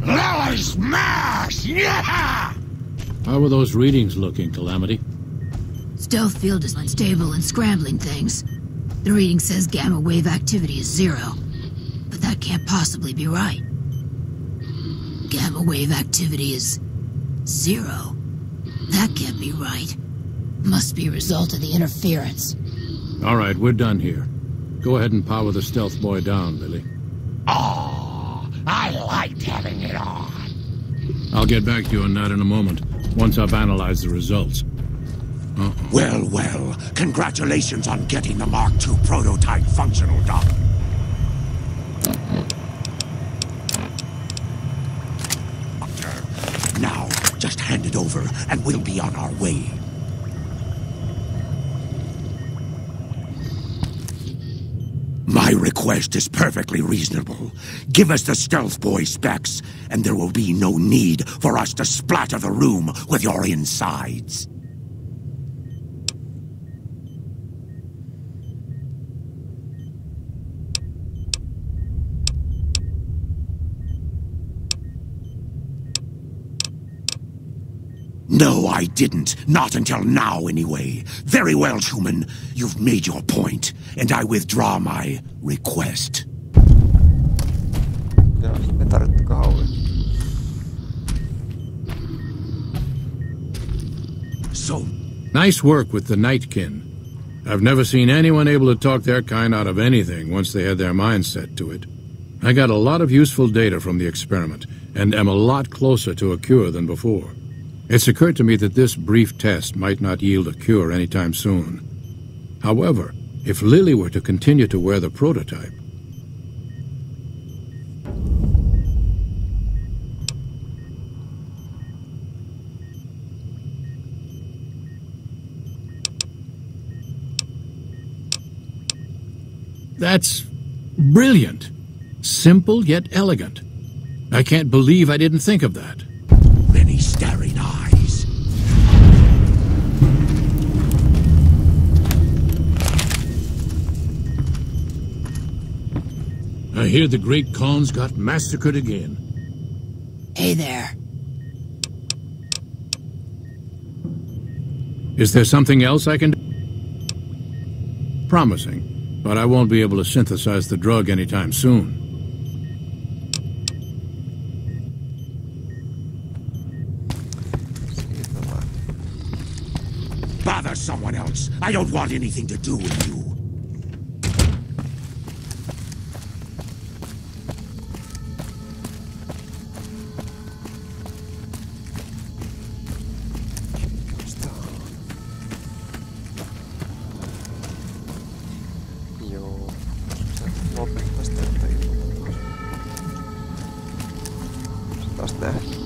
Lily smash! Yeah! How are those readings looking, Calamity? Stealth field is unstable and scrambling things. The reading says gamma wave activity is 0. But that can't possibly be right. Gamma wave activity is 0. That can't be right. Must be a result of the interference. All right, we're done here. Go ahead and power the stealth boy down, Lily. Oh, I liked having it on. I'll get back to you on that in a moment, once I've analyzed the results. Well, well, congratulations on getting the Mark II prototype functional, Doc. Now, just hand it over, and we'll be on our way. My request is perfectly reasonable. Give us the stealth boy specs, and there will be no need for us to splatter the room with your insides. No, I didn't. Not until now, anyway. Very well, human. You've made your point, and I withdraw my request. So... Nice work with the Nightkin. I've never seen anyone able to talk their kind out of anything once they had their mind set to it. I got a lot of useful data from the experiment, and am a lot closer to a cure than before. It's occurred to me that this brief test might not yield a cure anytime soon. However, if Lily were to continue to wear the prototype... That's brilliant. Simple yet elegant. I can't believe I didn't think of that. Many staring eyes. A I hear the Great Khans got massacred again. Hey there. Is there something else I can do? Promising, but I won't be able to synthesize the drug anytime soon. Bother someone else. I don't want anything to do with you. Joo. Lopettaa sitä, että ei taas nähdä.